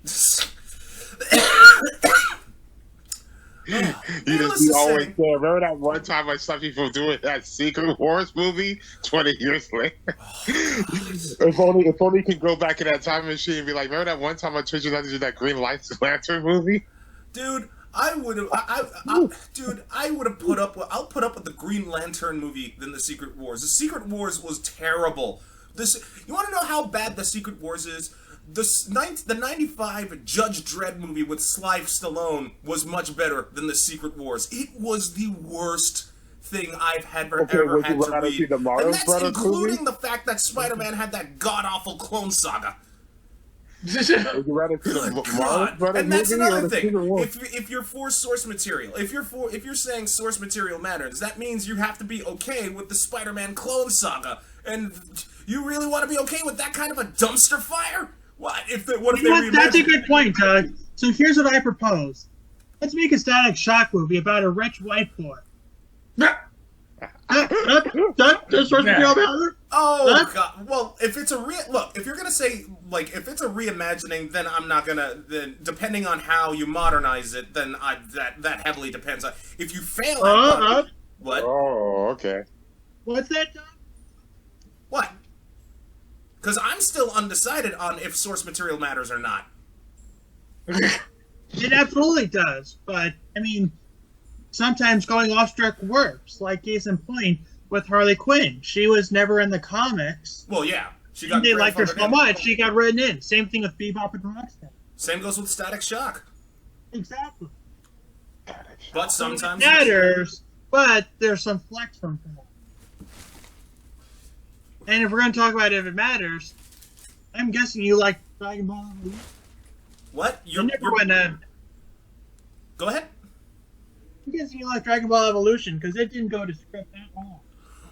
You always say, remember that one time I stopped you from doing that Secret Wars movie 20 years later? if only you could go back in that time machine and be like, remember that one time I told you not to do that Green Lantern movie? Dude, I would have put up with, I'll put up with the Green Lantern movie than the Secret Wars. The Secret Wars was terrible. You want to know how bad the Secret Wars is? The 95 Judge Dredd movie with Sly Stallone was much better than the Secret Wars. It was the worst thing I've ever had to read. And that's including the fact that Spider-Man had that god-awful Clone Saga. Would you rather see the Marvel Brothers and that's movie another or the thing. Secret Wars? If you're for source material, if you're saying source material matters, that means you have to be okay with the Spider-Man Clone Saga. And you really want to be okay with that kind of a dumpster fire? What if they That's a good point, Doug. So here's what I propose. Let's make a Static Shock movie about a rich white boy. Does source material matter? Oh god. Well, if it's if you're gonna say if it's a reimagining, then I'm not gonna. Then depending on how you modernize it, then that heavily depends on if you fail. What? Oh, okay. What's that, Doug? What? Because I'm still undecided on if source material matters or not. It absolutely does, but I mean, sometimes going off script works. Like case in point with Harley Quinn, she was never in the comics. Well, yeah, they liked her so much she got written in. Same thing with Bebop and Rocksteady. Same goes with Static Shock. Exactly. But sometimes it matters, but there's some flex from that. And if we're going to talk about if it matters, I'm guessing you like Dragon Ball Evolution. What? You're Go ahead. I'm guessing you like Dragon Ball Evolution because it didn't go to script at all.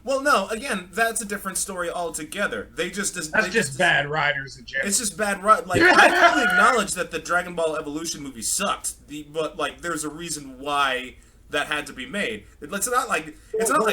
Well, no. Again, that's a different story altogether. That's just bad writers in general. It's just bad. I fully acknowledge that the Dragon Ball Evolution movie sucked. But there's a reason why that had to be made. It's not like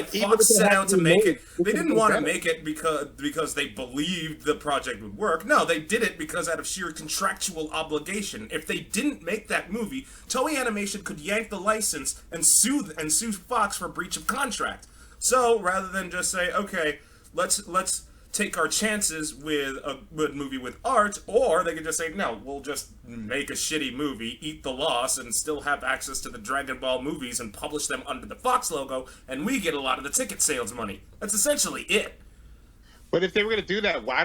Fox set out to make it. They didn't want to make it because they believed the project would work. No, they did it because out of sheer contractual obligation. If they didn't make that movie, Toei Animation could yank the license and sue Fox for breach of contract. So rather than just say, okay, let's take our chances with a good movie with art, or they could just say, no, we'll just make a shitty movie, eat the loss, and still have access to the Dragon Ball movies and publish them under the Fox logo, and we get a lot of the ticket sales money. That's essentially it. But if they were going to do that, why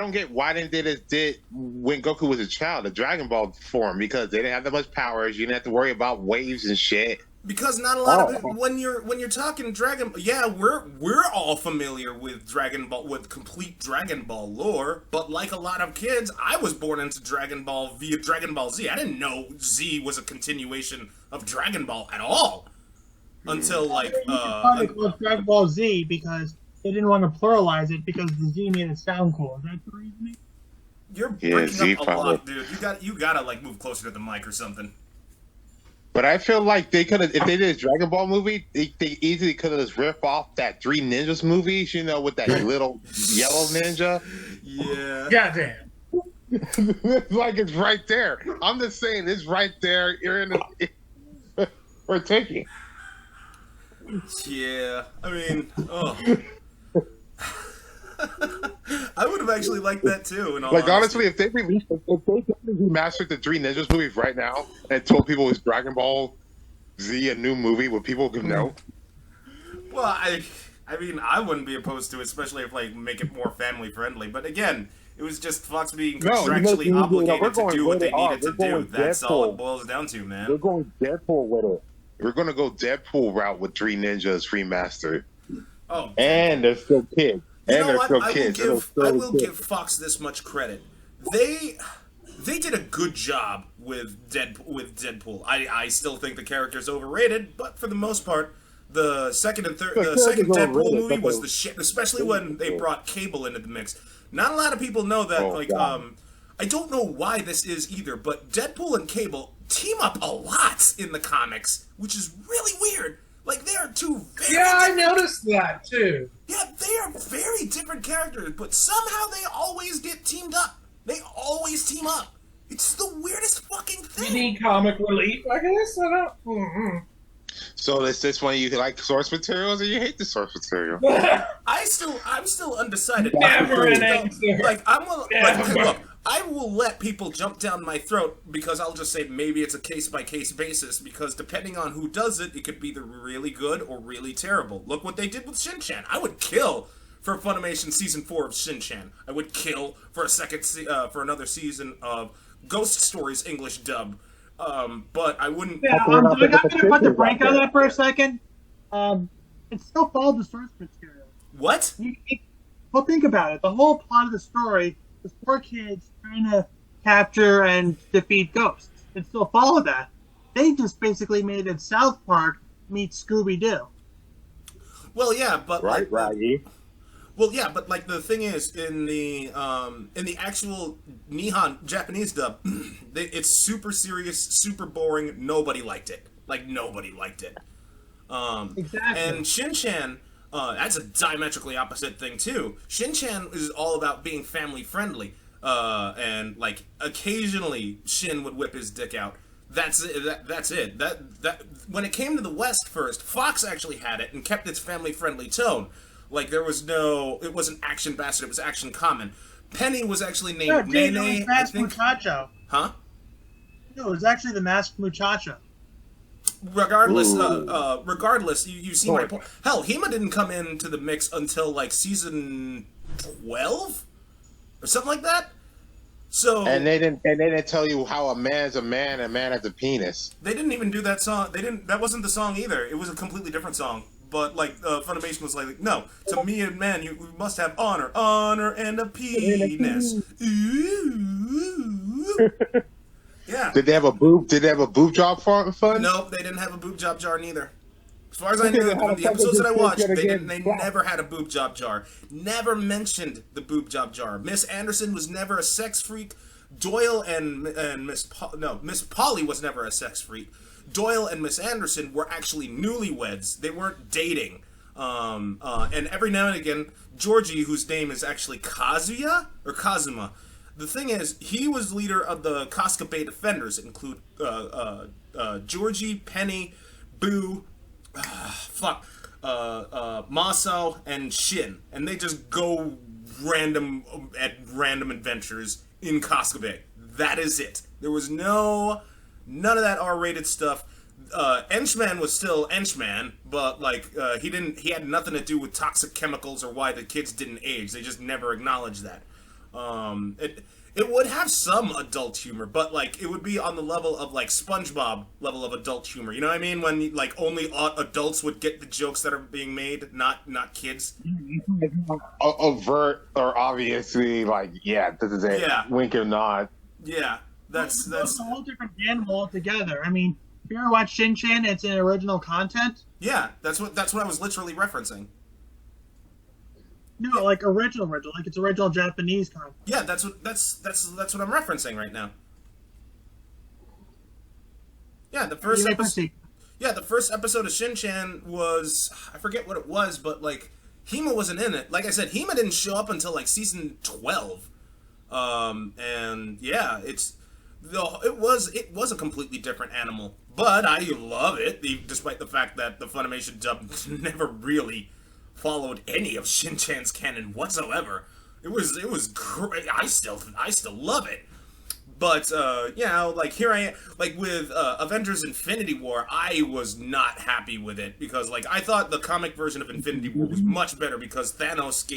didn't they just did when Goku was a child, the Dragon Ball form? Because they didn't have that much powers. You didn't have to worry about waves and shit. Because not a lot of it, when you're talking Dragon, yeah, we're all familiar with Dragon Ball, with complete Dragon Ball lore. But like a lot of kids, I was born into Dragon Ball via Dragon Ball Z. I didn't know Z was a continuation of Dragon Ball at all until Dragon Ball Z because they didn't want to pluralize it because the Z made it sound cool. Is that the reasoning? You're breaking up a lot, dude. You gotta move closer to the mic or something. But I feel like they could have, if they did a Dragon Ball movie, they easily could have just ripped off that Three Ninjas movies, with that little yellow ninja. Yeah. Goddamn. It's right there. I'm just saying, it's right there. You're in we're taking. Yeah. I mean, I would have actually liked that too. Honestly, if they remastered the Three Ninjas movies right now and told people it's Dragon Ball Z a new movie, would people know? Well, I mean, I wouldn't be opposed to it, especially if make it more family friendly. But again, it was just Fox being contractually obligated to do what they needed to do. That's all it boils down to, man. We're going Deadpool with it. We're going to go Deadpool route with Three Ninjas remastered. Oh, and they're still kids. You know what? I will give Fox this much credit. They did a good job with Deadpool. I still think the character's overrated, but for the most part, the second Deadpool movie was the shit. Especially when they brought Cable into the mix. Not a lot of people know that. I don't know why this is either, but Deadpool and Cable team up a lot in the comics, which is really weird. They are two very I noticed that, too. Yeah, they are very different characters, but somehow they always get teamed up. They always team up. It's the weirdest fucking thing. You need comic relief, I guess? I don't... So is this one you like source materials or you hate the source material? I'm still undecided. Never an answer. Like look, I will let people jump down my throat because I'll just say maybe it's a case-by-case basis because depending on who does it, it could be either really good or really terrible. Look what they did with Shin-Chan. I would kill for Funimation Season 4 of Shin-Chan. I would kill for for another season of Ghost Stories English dub. But I wouldn't... Yeah, I'm going to put the brake on that for a second. It still follows the source material. What? Well, think about it. The whole plot of the story is 4 kids trying to capture and defeat ghosts. It still followed that. They just basically made it South Park meets Scooby-Doo. Well, yeah, but... Right, Raggy. Well, yeah, but like the thing is, in the actual Nihon Japanese dub, it's super serious, super boring. Nobody liked it. Like nobody liked it. Exactly. And Shin-Chan, that's a diametrically opposite thing too. Shin-Chan is all about being family friendly, and like occasionally Shin would whip his dick out. That's it. That's it. That when it came to the West first, Fox actually had it and kept its family friendly tone. Like, there was no... It wasn't Action Bastard, it was Action Common. Penny was actually named Nene, it was Masked Muchacho. Huh? No, it was actually the Masked Muchacho. Regardless, you see my point. Hell, Hema didn't come into the mix until, like, season 12? Or something like that? So... And they didn't tell you how a man's a man and a man has a penis. They didn't even do that song. That wasn't the song either. It was a completely different song. But, like, Funimation was like, no, to me and man, you must have honor and a penis. Ooh. Yeah. Did they have a boob job fun? No, they didn't have a boob job jar neither. As far as I knew, from the episodes that I watched, they never had a boob job jar. Never mentioned the boob job jar. Miss Anderson was never a sex freak. Doyle and Miss Polly was never a sex freak. Doyle and Miss Anderson were actually newlyweds. They weren't dating. And every now and again, Georgie, whose name is actually Kazuya or Kazuma. The thing is, he was leader of the Casca Bay Defenders. It include Georgie, Penny, Boo, Maso, and Shin. And they just go random adventures in Casca Bay. That is it. There was none of that R-rated stuff. Enchman was still Enchman, but like he had nothing to do with toxic chemicals or why the kids didn't age. They just never acknowledged that. It would have some adult humor, but like it would be on the level of like SpongeBob level of adult humor. You know what I mean? When like only adults would get the jokes that are being made, not kids. Overt or obviously like, yeah, this is it. Yeah. Wink or nod. Yeah. That's a whole different animal altogether. I mean, if you ever watch Shin-Chan, it's in original content. Yeah, that's what I was literally referencing. No, like original, like it's original Japanese content. Yeah, that's what I'm referencing right now. Yeah, the first episode. Yeah, the first episode of Shin-Chan was, I forget what it was, but like Hema wasn't in it. Like I said, Hema didn't show up until like season 12. And yeah, it was a completely different animal, but I love it, despite the fact that the Funimation dub never really followed any of Shin-Chan's canon whatsoever. It was great. I still love it. But like here I am, like with Avengers: Infinity War, I was not happy with it because like I thought the comic version of Infinity War was much better because Thanos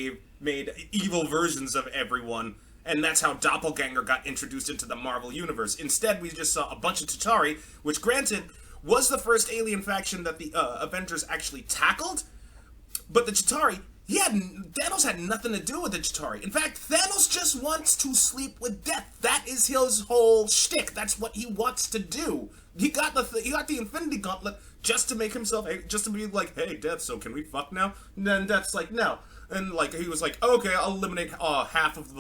made evil versions of everyone. And that's how Doppelganger got introduced into the Marvel Universe. Instead, we just saw a bunch of Chitauri, which, granted, was the first alien faction that the Avengers actually tackled. But the Chitauri, Thanos had nothing to do with the Chitauri. In fact, Thanos just wants to sleep with death. That is his whole shtick. That's what he wants to do. He got the Infinity Gauntlet just to make himself, just to be like, hey, Death, so can we fuck now? And then Death's like, no. And like he was like, okay, I'll eliminate half of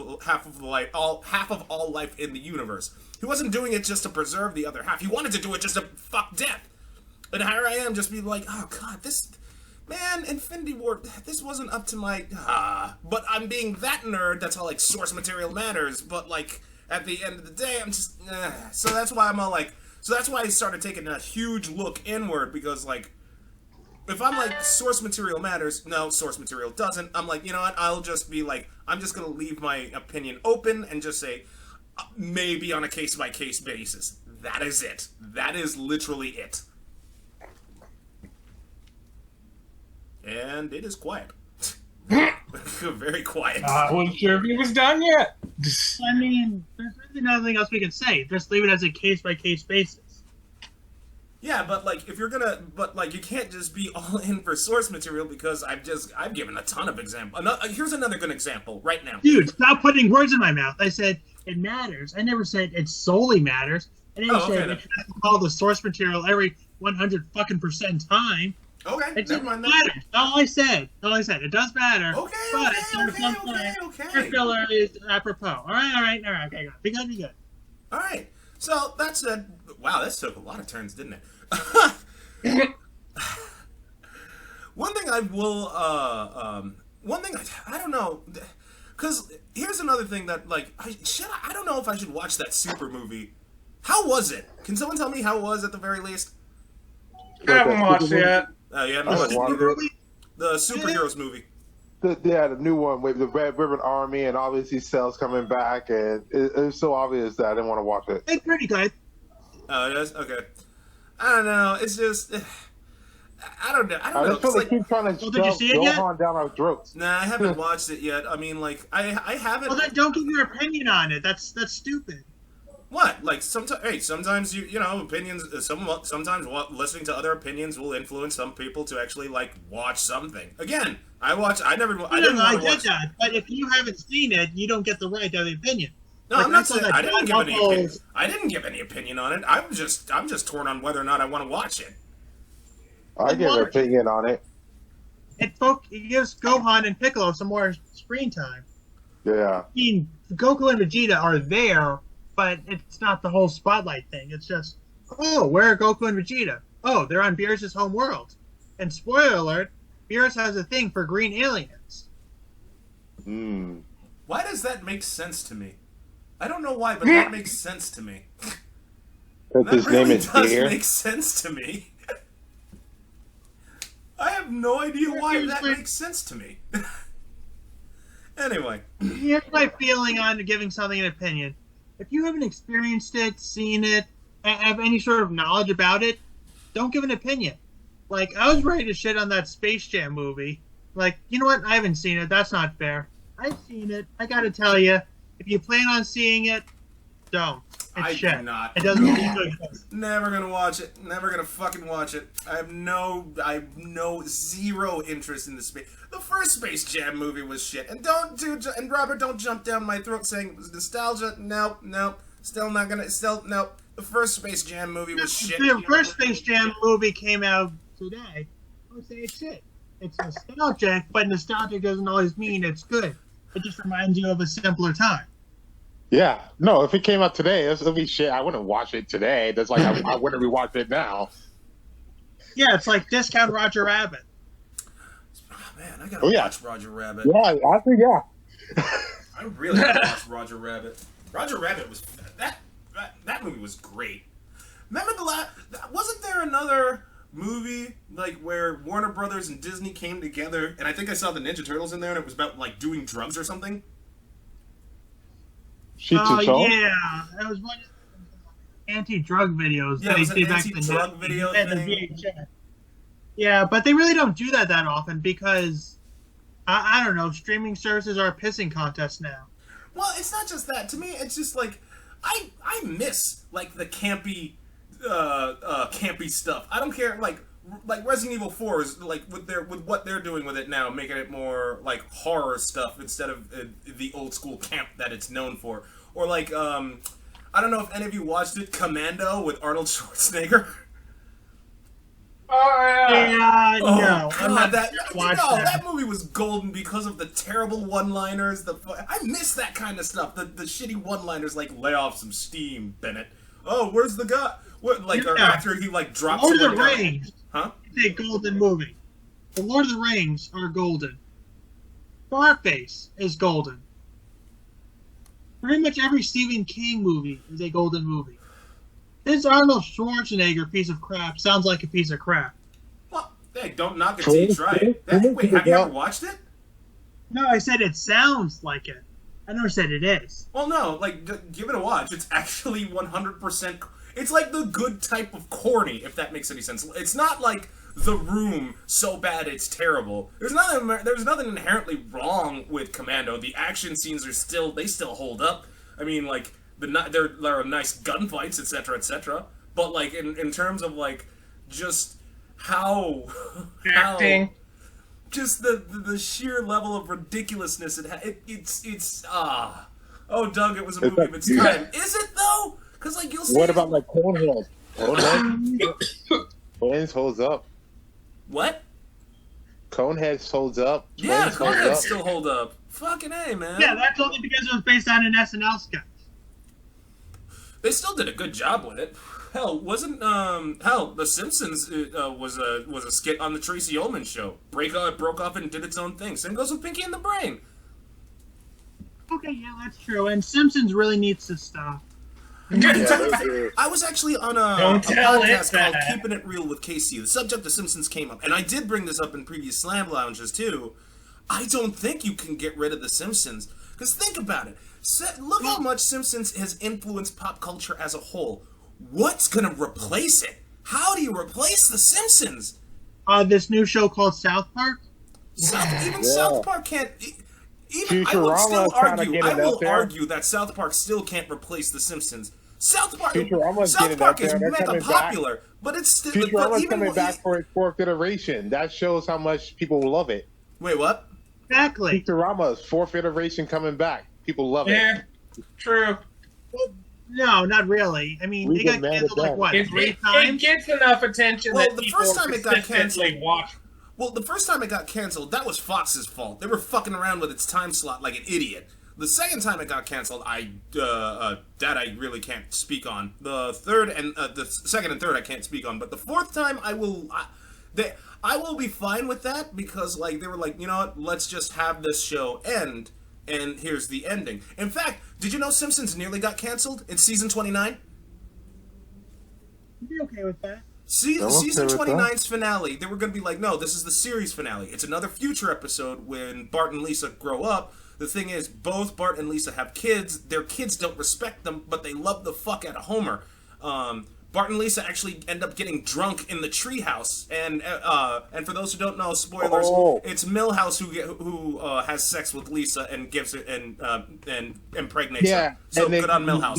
all life in the universe. He wasn't doing it just to preserve the other half. He wanted to do it just to fuck Death. And here I am, just being like, oh god, Infinity War, this wasn't up to my. But I'm being that nerd. That's how like source material matters. But like at the end of the day, I'm just. So that's why I'm all like, So that's why I started taking a huge look inward, because, like, if I'm like, source material matters, no, source material doesn't, I'm like, you know what, I'll just be like, I'm just going to leave my opinion open and just say, maybe on a case-by-case basis. That is it. That is literally it. And it is quiet. Very quiet. I wasn't sure if he was done yet. I mean, there's really nothing else we can say. Just leave it as a case-by-case basis. Yeah, but like, if you're gonna, but like, you can't just be all in for source material, because I've given a ton of examples. Here's another good example right now. Dude, stop putting words in my mouth. I said it matters. I never said it solely matters. I never said it has to follow the source material every 100% time. Okay, It never doesn't mind matter. that. All I said. It does matter. Okay, but okay. your filler is apropos. All right. Okay, be good. All right. So that said, wow, this took a lot of turns, didn't it? One thing I will, I don't know, because here's another thing that, like, I don't know if I should watch that Super movie. How was it? Can someone tell me how it was at the very least? I haven't watched it yet. You haven't watched it? The superheroes movie. The new one with the Red Ribbon Army and obviously Cell's coming back, and it's so obvious that I didn't want to watch it. It's pretty good. Oh, it is? Okay. I don't know. It's just, I don't know. I just feel like keep trying to did you see it yet? Gohan down our throats. Nah, I haven't watched it yet. I mean, like, I haven't. Well, then don't give your opinion on it. That's stupid. What? Like, sometimes you know, opinions. Sometimes listening to other opinions will influence some people to actually like watch something. Again, I didn't want to watch. get that, but if you haven't seen it, you don't get the right to have the opinion. No, like, I'm not saying I didn't give any Buckles- opinion. I didn't give any opinion on it. I'm just torn on whether or not I want to watch it. I give an opinion on it. It gives Gohan and Piccolo some more screen time. Yeah. I mean, Goku and Vegeta are there, but it's not the whole spotlight thing. It's just, oh, where are Goku and Vegeta? Oh, they're on Beerus' home world. And spoiler alert, Beerus has a thing for green aliens. Hmm. Why does that make sense to me? I don't know why, but that makes sense to me. That his really name is does Beer. make sense to me. I have no idea why that makes sense to me. Anyway. Here's my feeling on giving something an opinion. If you haven't experienced it, seen it, have any sort of knowledge about it, don't give an opinion. Like, I was ready to shit on that Space Jam movie. Like, you know what? I haven't seen it. That's not fair. I've seen it. I gotta tell you, if you plan on seeing it, don't. It's shit. Do not. It doesn't need to exist. Never gonna watch it. Never gonna fucking watch it. I have zero interest in the space. The first Space Jam movie was shit. And and Robert, don't jump down my throat saying it was nostalgia. Nope. Still not gonna. Nope. The first Space Jam movie was shit. The first Space Jam movie came out today. I would say it's shit. It's nostalgic, but nostalgic doesn't always mean it's good. It just reminds you of a simpler time. Yeah. No, if it came out today, it'll be shit. I wouldn't watch it today. That's like I wouldn't rewatch it now. Yeah, it's like Discount Roger Rabbit. Oh, man, I gotta watch Roger Rabbit. Yeah, I think I really gotta watch Roger Rabbit. Roger Rabbit was that movie was great. Remember wasn't there another movie like where Warner Brothers and Disney came together, and I think I saw the Ninja Turtles in there, and it was about like doing drugs or something? Oh yeah, that was one of the anti-drug videos. Yeah, it was an anti-drug video thing. VHS. Yeah, but they really don't do that often because I don't know. Streaming services are a pissing contest now. Well, it's not just that. To me, it's just like I miss like the campy stuff. I don't care like Resident Evil 4 is like with what they're doing with it now, making it more like horror stuff instead of the old school camp that it's known for. Or like I don't know if any of you watched it, Commando with Arnold Schwarzenegger. Oh yeah. No, God, I'm not that movie was golden because of the terrible one-liners. I miss that kind of stuff. The shitty one-liners like "lay off some steam, Bennett." Oh, where's the guy? What or after he like drops. Lord of the Rings. Huh? It's a golden movie. The Lord of the Rings are golden. Scarface is golden. Pretty much every Stephen King movie is a golden movie. This Arnold Schwarzenegger piece of crap sounds like a piece of crap. Well, hey, don't knock it till you try it. Wait, have you ever watched it? No, I said it sounds like it. I never said it is. Well, no, like, give it a watch. It's actually 100%... It's like the good type of corny, if that makes any sense. It's not like The Room so bad it's terrible. There's nothing inherently wrong with Commando. The action scenes they still hold up. I mean, like, there are nice gunfights, etc., etc. But, like, in terms of, like, just how... Acting. Just the sheer level of ridiculousness oh, Doug, it was a movie of its time. Is it though? Because like you'll see. What about like Conehead? Conehead holds up. What? Conehead holds up. Yeah, Conehead still hold up. Fucking A, man. Yeah, that's only because it was based on an SNL sketch. They still did a good job with it. Hell, The Simpsons was a skit on the Tracy Ullman show. Broke off and did its own thing. Same goes with Pinky and the Brain. Okay, yeah, that's true. And Simpsons really needs to stop. I was actually on a podcast called Keeping It Real with Casey. The subject of Simpsons came up, and I did bring this up in previous Slab Lounges too. I don't think you can get rid of The Simpsons. Because think about it. Look how much Simpsons has influenced pop culture as a whole. What's gonna replace it? How do you replace The Simpsons? This new show called South Park? South Park can't... I will argue that South Park still can't replace The Simpsons. South Park is mega popular, but it's still... Futurama's coming back for its fourth iteration. That shows how much people love it. Wait, what? Exactly. Futurama's fourth iteration coming back. People love it. Yeah, true. Well, no, not really. I mean, they got canceled like what, 3 times? It gets enough attention that the people first time it got consistently watch. Well, the first time it got canceled, that was Fox's fault. They were fucking around with its time slot like an idiot. The second time it got canceled, that I really can't speak on. The second and third I can't speak on, but the fourth time I will be fine with that because like they were like, you know what, let's just have this show end, and here's the ending. In fact, did you know Simpsons nearly got canceled? It's season 29. I'd be okay with that. Season 29's finale, they were going to be like, no, this is the series finale. It's another future episode when Bart and Lisa grow up. The thing is, both Bart and Lisa have kids. Their kids don't respect them, but they love the fuck out of Homer. Bart and Lisa actually end up getting drunk in the treehouse, and for those who don't know, spoilers, it's Milhouse who has sex with Lisa and gives it and impregnates her. So good on Milhouse.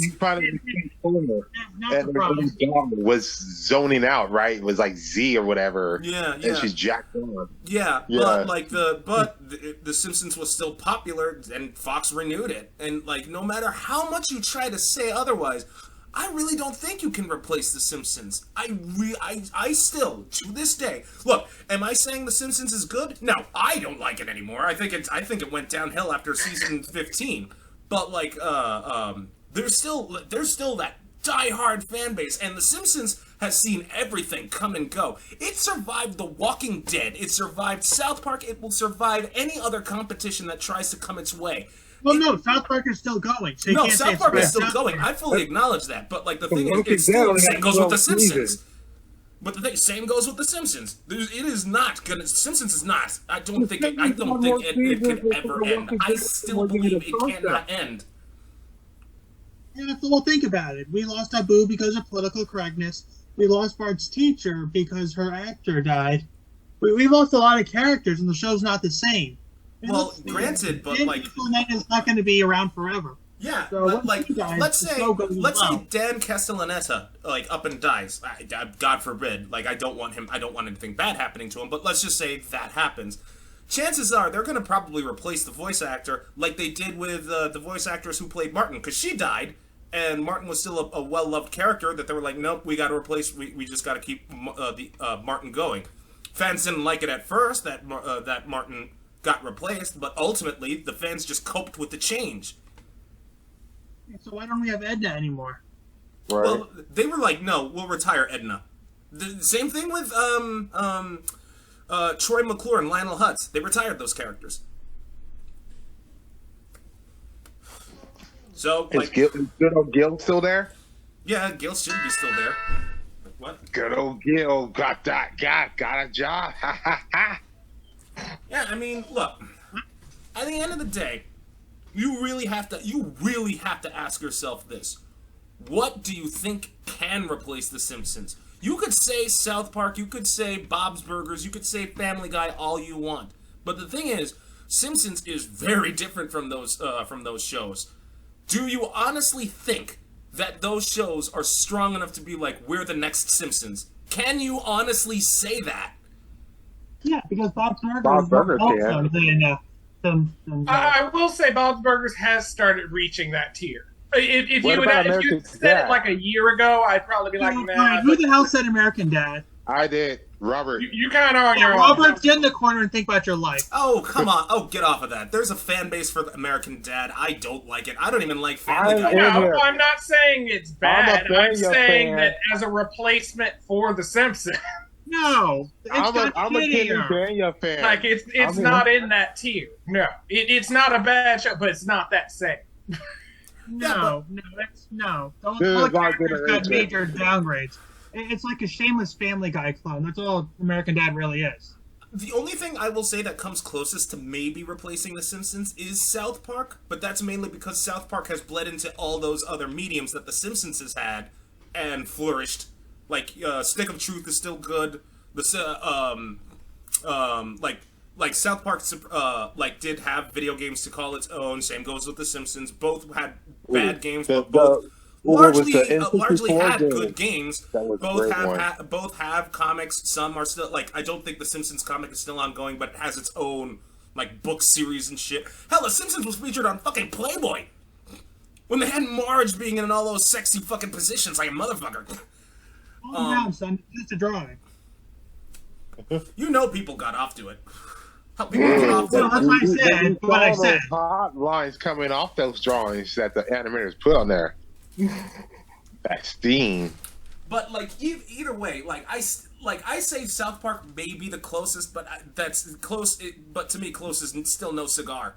And the dog was zoning out, right? It was like Z or whatever. Yeah. And she's jacked on. Yeah. But the Simpsons was still popular, and Fox renewed it. And like, no matter how much you try to say otherwise, I really don't think you can replace The Simpsons. I still, to this day, look, am I saying The Simpsons is good? No, I don't like it anymore. I think it went downhill after season 15. But like, there's still that die-hard fan base, and The Simpsons has seen everything come and go. It survived The Walking Dead. It survived South Park. It will survive any other competition that tries to come its way. Well, no, South Park is still going. So no, South Park is still going. I fully acknowledge that, but like the thing is, same goes with The Simpsons. But the thing, same goes with The Simpsons. It is not gonna. Simpsons is not. I don't think it can ever end. I still believe it cannot end. Yeah, well, think about it. We lost Abu because of political correctness. We lost Bart's teacher because her actor died. We lost a lot of characters, and the show's not the same. Well, granted, but like, it's not going to be around forever. Yeah, so but like, let's say Dan Castellaneta like up and dies. God forbid. Like, I don't want anything bad happening to him. But let's just say that happens. Chances are they're going to probably replace the voice actor, like they did with the voice actress who played Martin, because she died, and Martin was still a well-loved character. That they were like, nope, we got to replace. We just got to keep Martin going. Fans didn't like it at first that Martin got replaced, but ultimately the fans just coped with the change. So why don't we have Edna anymore? Right. Well, they were like, no, we'll retire Edna. The same thing with Troy McClure and Lionel Hutz. They retired those characters. So, is Gil still there? Yeah, Gil should be still there. What? Good old Gil got a job. Ha ha ha. Yeah, I mean, look. At the end of the day, you really have to ask yourself this: what do you think can replace The Simpsons? You could say South Park, you could say Bob's Burgers, you could say Family Guy, all you want. But the thing is, Simpsons is very different from those shows. Do you honestly think that those shows are strong enough to be like, we're the next Simpsons? Can you honestly say that? Yeah, because Bob's Burgers I will say Bob's Burgers has started reaching that tier. If you said it like a year ago, I'd probably be like, nah. Who the hell said American Dad? I did. Robert. You kind of on your own. Robert, get in the corner and think about your life. Oh, come on. Oh, get off of that. There's a fan base for American Dad. I don't like it. I don't even like Family Guy. No, I'm not saying it's bad. I'm saying that as a replacement for The Simpsons. No, I'm a Kenny Daniel fan. Like it's not in that tier. No, it's not a bad show, but it's not that same. No. Those characters got major downgrades. It's like a shameless Family Guy clone. That's all American Dad really is. The only thing I will say that comes closest to maybe replacing The Simpsons is South Park, but that's mainly because South Park has bled into all those other mediums that The Simpsons has had and flourished. Like, Stick of Truth is still good. Like South Park, did have video games to call its own. Same goes with The Simpsons. Both had bad games, but both largely had good games. Both have comics. Some are still I don't think the Simpsons comic is still ongoing, but it has its own book series and shit. Hell, the Simpsons was featured on fucking Playboy when they had Marge being in all those sexy fucking positions like a motherfucker. No, son, it's a drawing. You know, people got off to it. That's what I said. What I said. Hot lines coming off those drawings that the animators put on there. That's steam. But either way, I say South Park may be the closest, but that's close. But to me, close is still no cigar.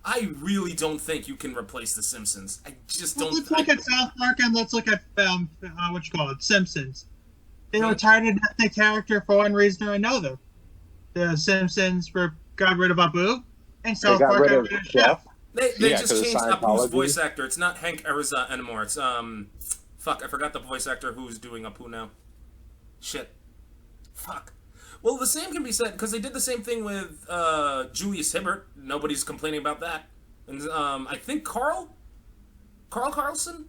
I really don't think you can replace The Simpsons. I just don't. Let's look at South Park and let's look at Simpsons. They retired an ethnic character for one reason or another. The Simpsons got rid of Abu, and South Park got rid of Chef. They just changed Abu's voice actor. It's not Hank Ariza anymore. It's fuck, I forgot the voice actor who's doing Abu now. Shit. Fuck. Well, the same can be said, because they did the same thing with Julius Hibbert. Nobody's complaining about that. And I think Carl Carlson?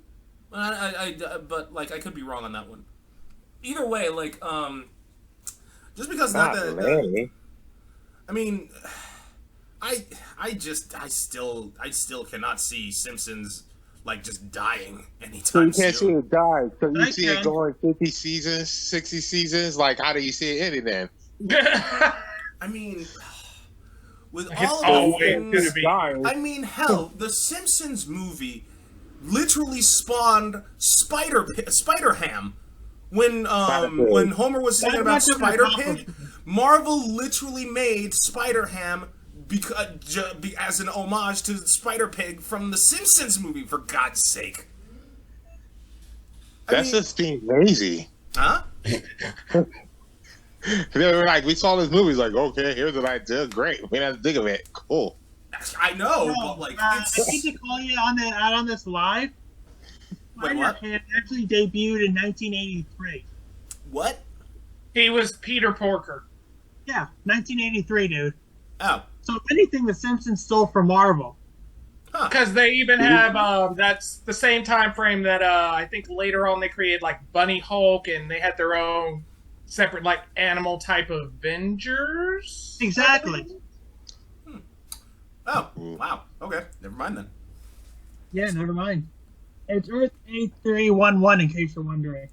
But I could be wrong on that one. Either way, just because I mean, I still cannot see Simpsons just dying anytime soon. So you can't see it die. So you see it going 50 seasons, 60 seasons. How do you see it ending then? I mean, with all of things, I mean, hell, the Simpsons movie literally spawned Spider-Ham. When Homer was singing about Spider-Pig, Marvel literally made Spider-Ham as an homage to Spider-Pig from the Simpsons movie, for God's sake. That's just being lazy. Huh? They were we saw this movie, okay, here's an idea, great. We didn't have to think of it. Cool. I know, but I need to call you out on this live. Spider-Ham actually debuted in 1983. What? He was Peter Porker. Yeah, 1983, dude. Oh. So if anything, The Simpsons stole from Marvel. Because they even have, that's the same time frame that I think later on they created Bunny Hulk, and they had their own separate animal type of Avengers. Exactly. Oh, wow. Okay, never mind then. Yeah, never mind. It's Earth 8311, in case you're wondering.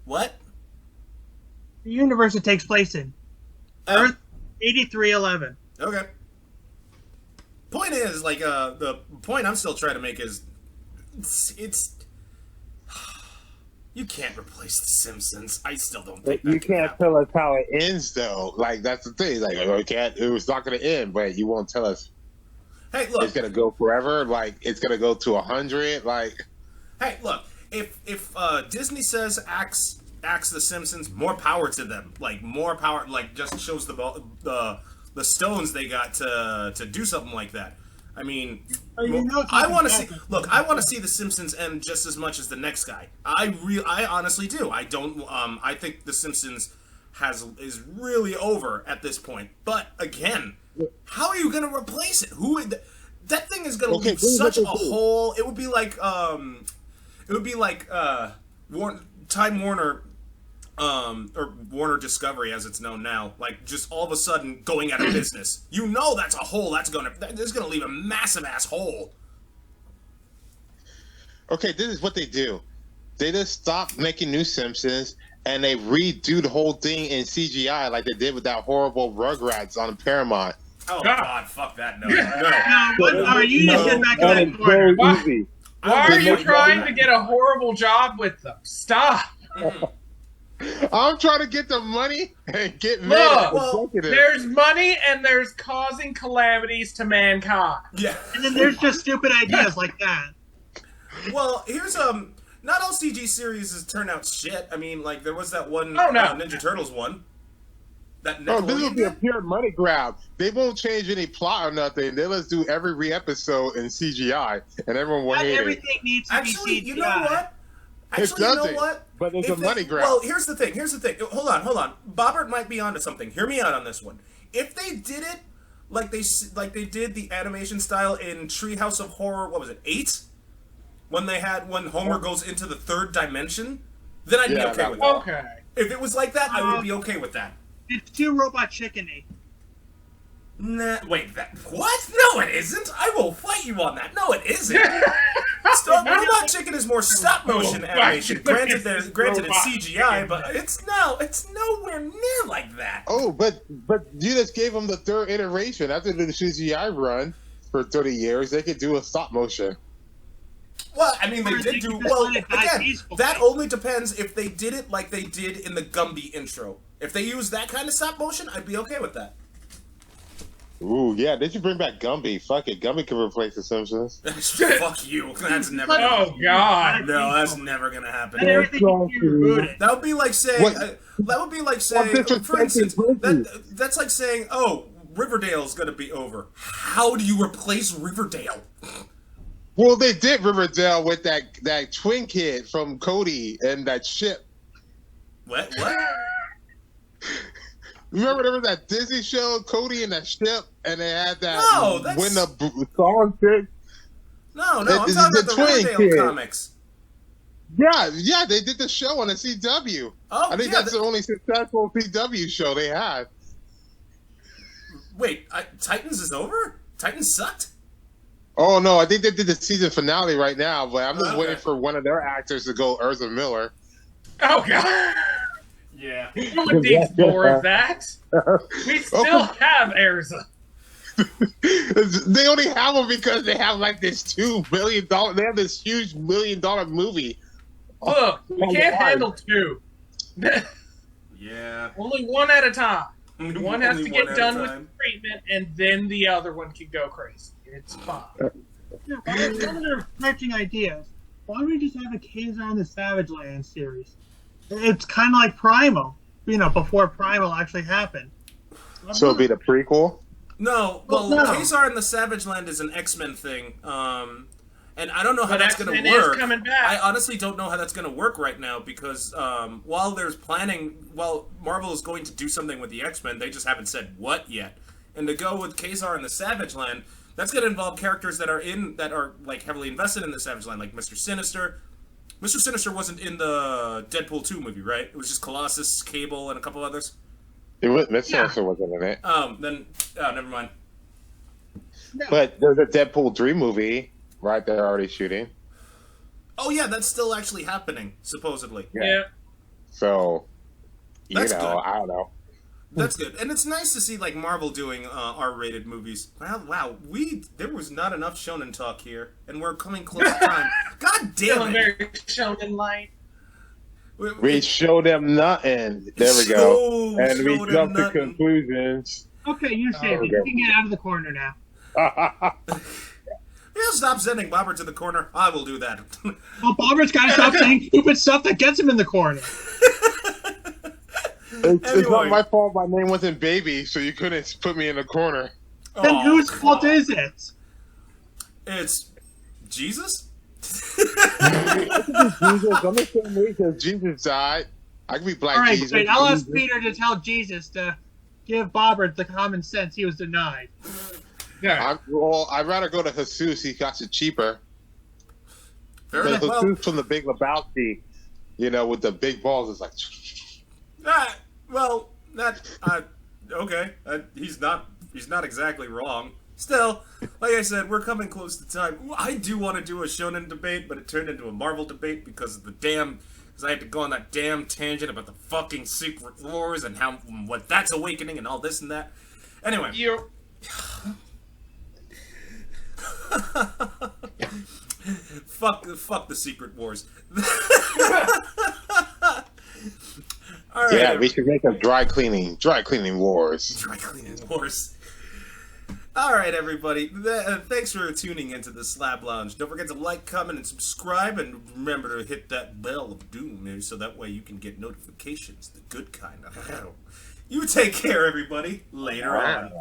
What? The universe it takes place in. Earth 8311. Okay. Point is, the point I'm still trying to make is, it's you can't replace The Simpsons. I still don't think you can't tell us how it ends, though. That's the thing. It was not going to end, but you won't tell us. Hey, look. It's going to go forever. It's going to go to 100. Hey, look. if Disney says axe the Simpsons, more power to them. Like more power, like just shows the stones they got to do something like that. I mean, I want to see. Look, I want to see the Simpsons end just as much as the next guy. I honestly do. I don't. I think the Simpsons is really over at this point. But again, how are you going to replace it? That thing is going to leave such a hole. It would be like Time Warner. Or Warner Discovery, as it's known now, like just all of a sudden going out of business. You know that's a hole that's gonna leave a massive ass hole. Okay, this is what they do. They just stop making new Simpsons and they redo the whole thing in CGI like they did with that horrible Rugrats on Paramount. Oh God, fuck that! No. You just get back to that corner. Why are you trying to get a horrible job with them? Stop. I'm trying to get the money and get mad. Well, there's money and there's causing calamities to mankind. Yeah. And then there's just stupid ideas like that. Well, here's not all CG series turn out shit. I mean, like there was that one Ninja Turtles one. That this will be a pure money grab. They won't change any plot or nothing. They'll just do every re-episode in CGI, and everyone will hate everything it. Needs to be CGI. You know what? Actually, it you doesn't, know what? But it's a money grab. Well, here's the thing. Hold on. Bobbert might be onto something. Hear me out on this one. If they did it like they did the animation style in Treehouse of Horror, what was it, 8? When Homer goes into the third dimension, then I'd be okay with that. Okay. If it was like that, I would be okay with that. It's too robot chicken-y. Nah, wait, what? No, it isn't. I will fight you on that. No, it isn't. Robot Chicken is more stop motion animation. Granted, it's CGI, but it's nowhere near like that. Oh, but you just gave them the third iteration after the CGI run for 30 years. They could do a stop motion. Well, I mean, they did do well. Again, that only depends if they did it like they did in the Gumby intro. If they use that kind of stop motion, I'd be okay with that. Ooh, yeah, they should bring back Gumby. Fuck it, Gumby can replace the Simpsons. Fuck you. That's never gonna happen. Oh, God. No, that's never gonna happen. That would be like saying, for instance, that's like saying, oh, Riverdale's gonna be over. How do you replace Riverdale? Well, they did Riverdale with that twin kid from Cody and that ship. What? Remember there was that Disney show, Cody and that ship, and they had that when the song shit? No, I'm talking about the Riverdale comics. Yeah, they did the show on the CW. I think that's the only successful CW show they had. Wait, Titans is over? Titans sucked? Oh, no, I think they did the season finale right now, but I'm just waiting for one of their actors to go Urza Miller. Oh, God. Yeah. No one needs more of that. We still have Erza. They only have them because they have like this $2 billion. They have this huge $1 million movie. Look, we can't handle 2. Yeah. Only one at a time. One has to Only get one done at a with time. treatment, and then the other one can go crazy. It's fine. One of their stretching ideas. Why don't we just have a Kazar and the Savage Land series? It's kind of like Primal, before Primal actually happened. So it'll be the prequel? No, Kazar and the Savage Land is an X-Men thing, and I don't know how that's going to work. Coming back. I honestly don't know how that's going to work right now because while Marvel is going to do something with the X-Men, they just haven't said what yet. And to go with Kazar and the Savage Land, that's going to involve characters that are like heavily invested in the Savage Land, like Mr. Sinister. Mr. Sinister wasn't in the Deadpool 2 movie, right? It was just Colossus, Cable, and a couple others. Mr. Sinister wasn't in it. Never mind. No. But there's a Deadpool 3 movie, right? They're already shooting. Oh yeah, that's still actually happening, supposedly. Yeah. So, That's good. I don't know. That's good, and it's nice to see like Marvel doing R-rated movies. Wow, there was not enough Shonen talk here, and we're coming close to time. God damn it! Very Shonen light. We show them nothing. There we go. And we jump to conclusions. Okay, you're safe. You can get out of the corner now. He'll stop sending Bobber to the corner. I will do that. Well, Bobber's got to stop saying stupid stuff that gets him in the corner. It's not my fault my name wasn't Baby, so you couldn't put me in the corner. Then whose fault is it? It's Jesus? Jesus, I'm not saying me because Jesus died. I could be Black All right, Jesus. great. I'll ask Peter to tell Jesus to give Bobber the common sense he was denied. Yeah. I'd rather go to Jesus. He got it cheaper. Fair The enough. Well, Jesus from the Big Lebowski, with the big balls, is like. Okay. He's not exactly wrong. Still, like I said, we're coming close to time. I do want to do a Shonen debate, but it turned into a Marvel debate because I had to go on that damn tangent about the fucking Secret Wars and what that's awakening and all this and that. Anyway. Fuck the Secret Wars. All right, yeah, we should make a dry cleaning wars. Dry cleaning wars. All right, everybody. Thanks for tuning into the Slab Lounge. Don't forget to like, comment, and subscribe, and remember to hit that bell of doom so that way you can get notifications, the good kind. You take care, everybody. Later on.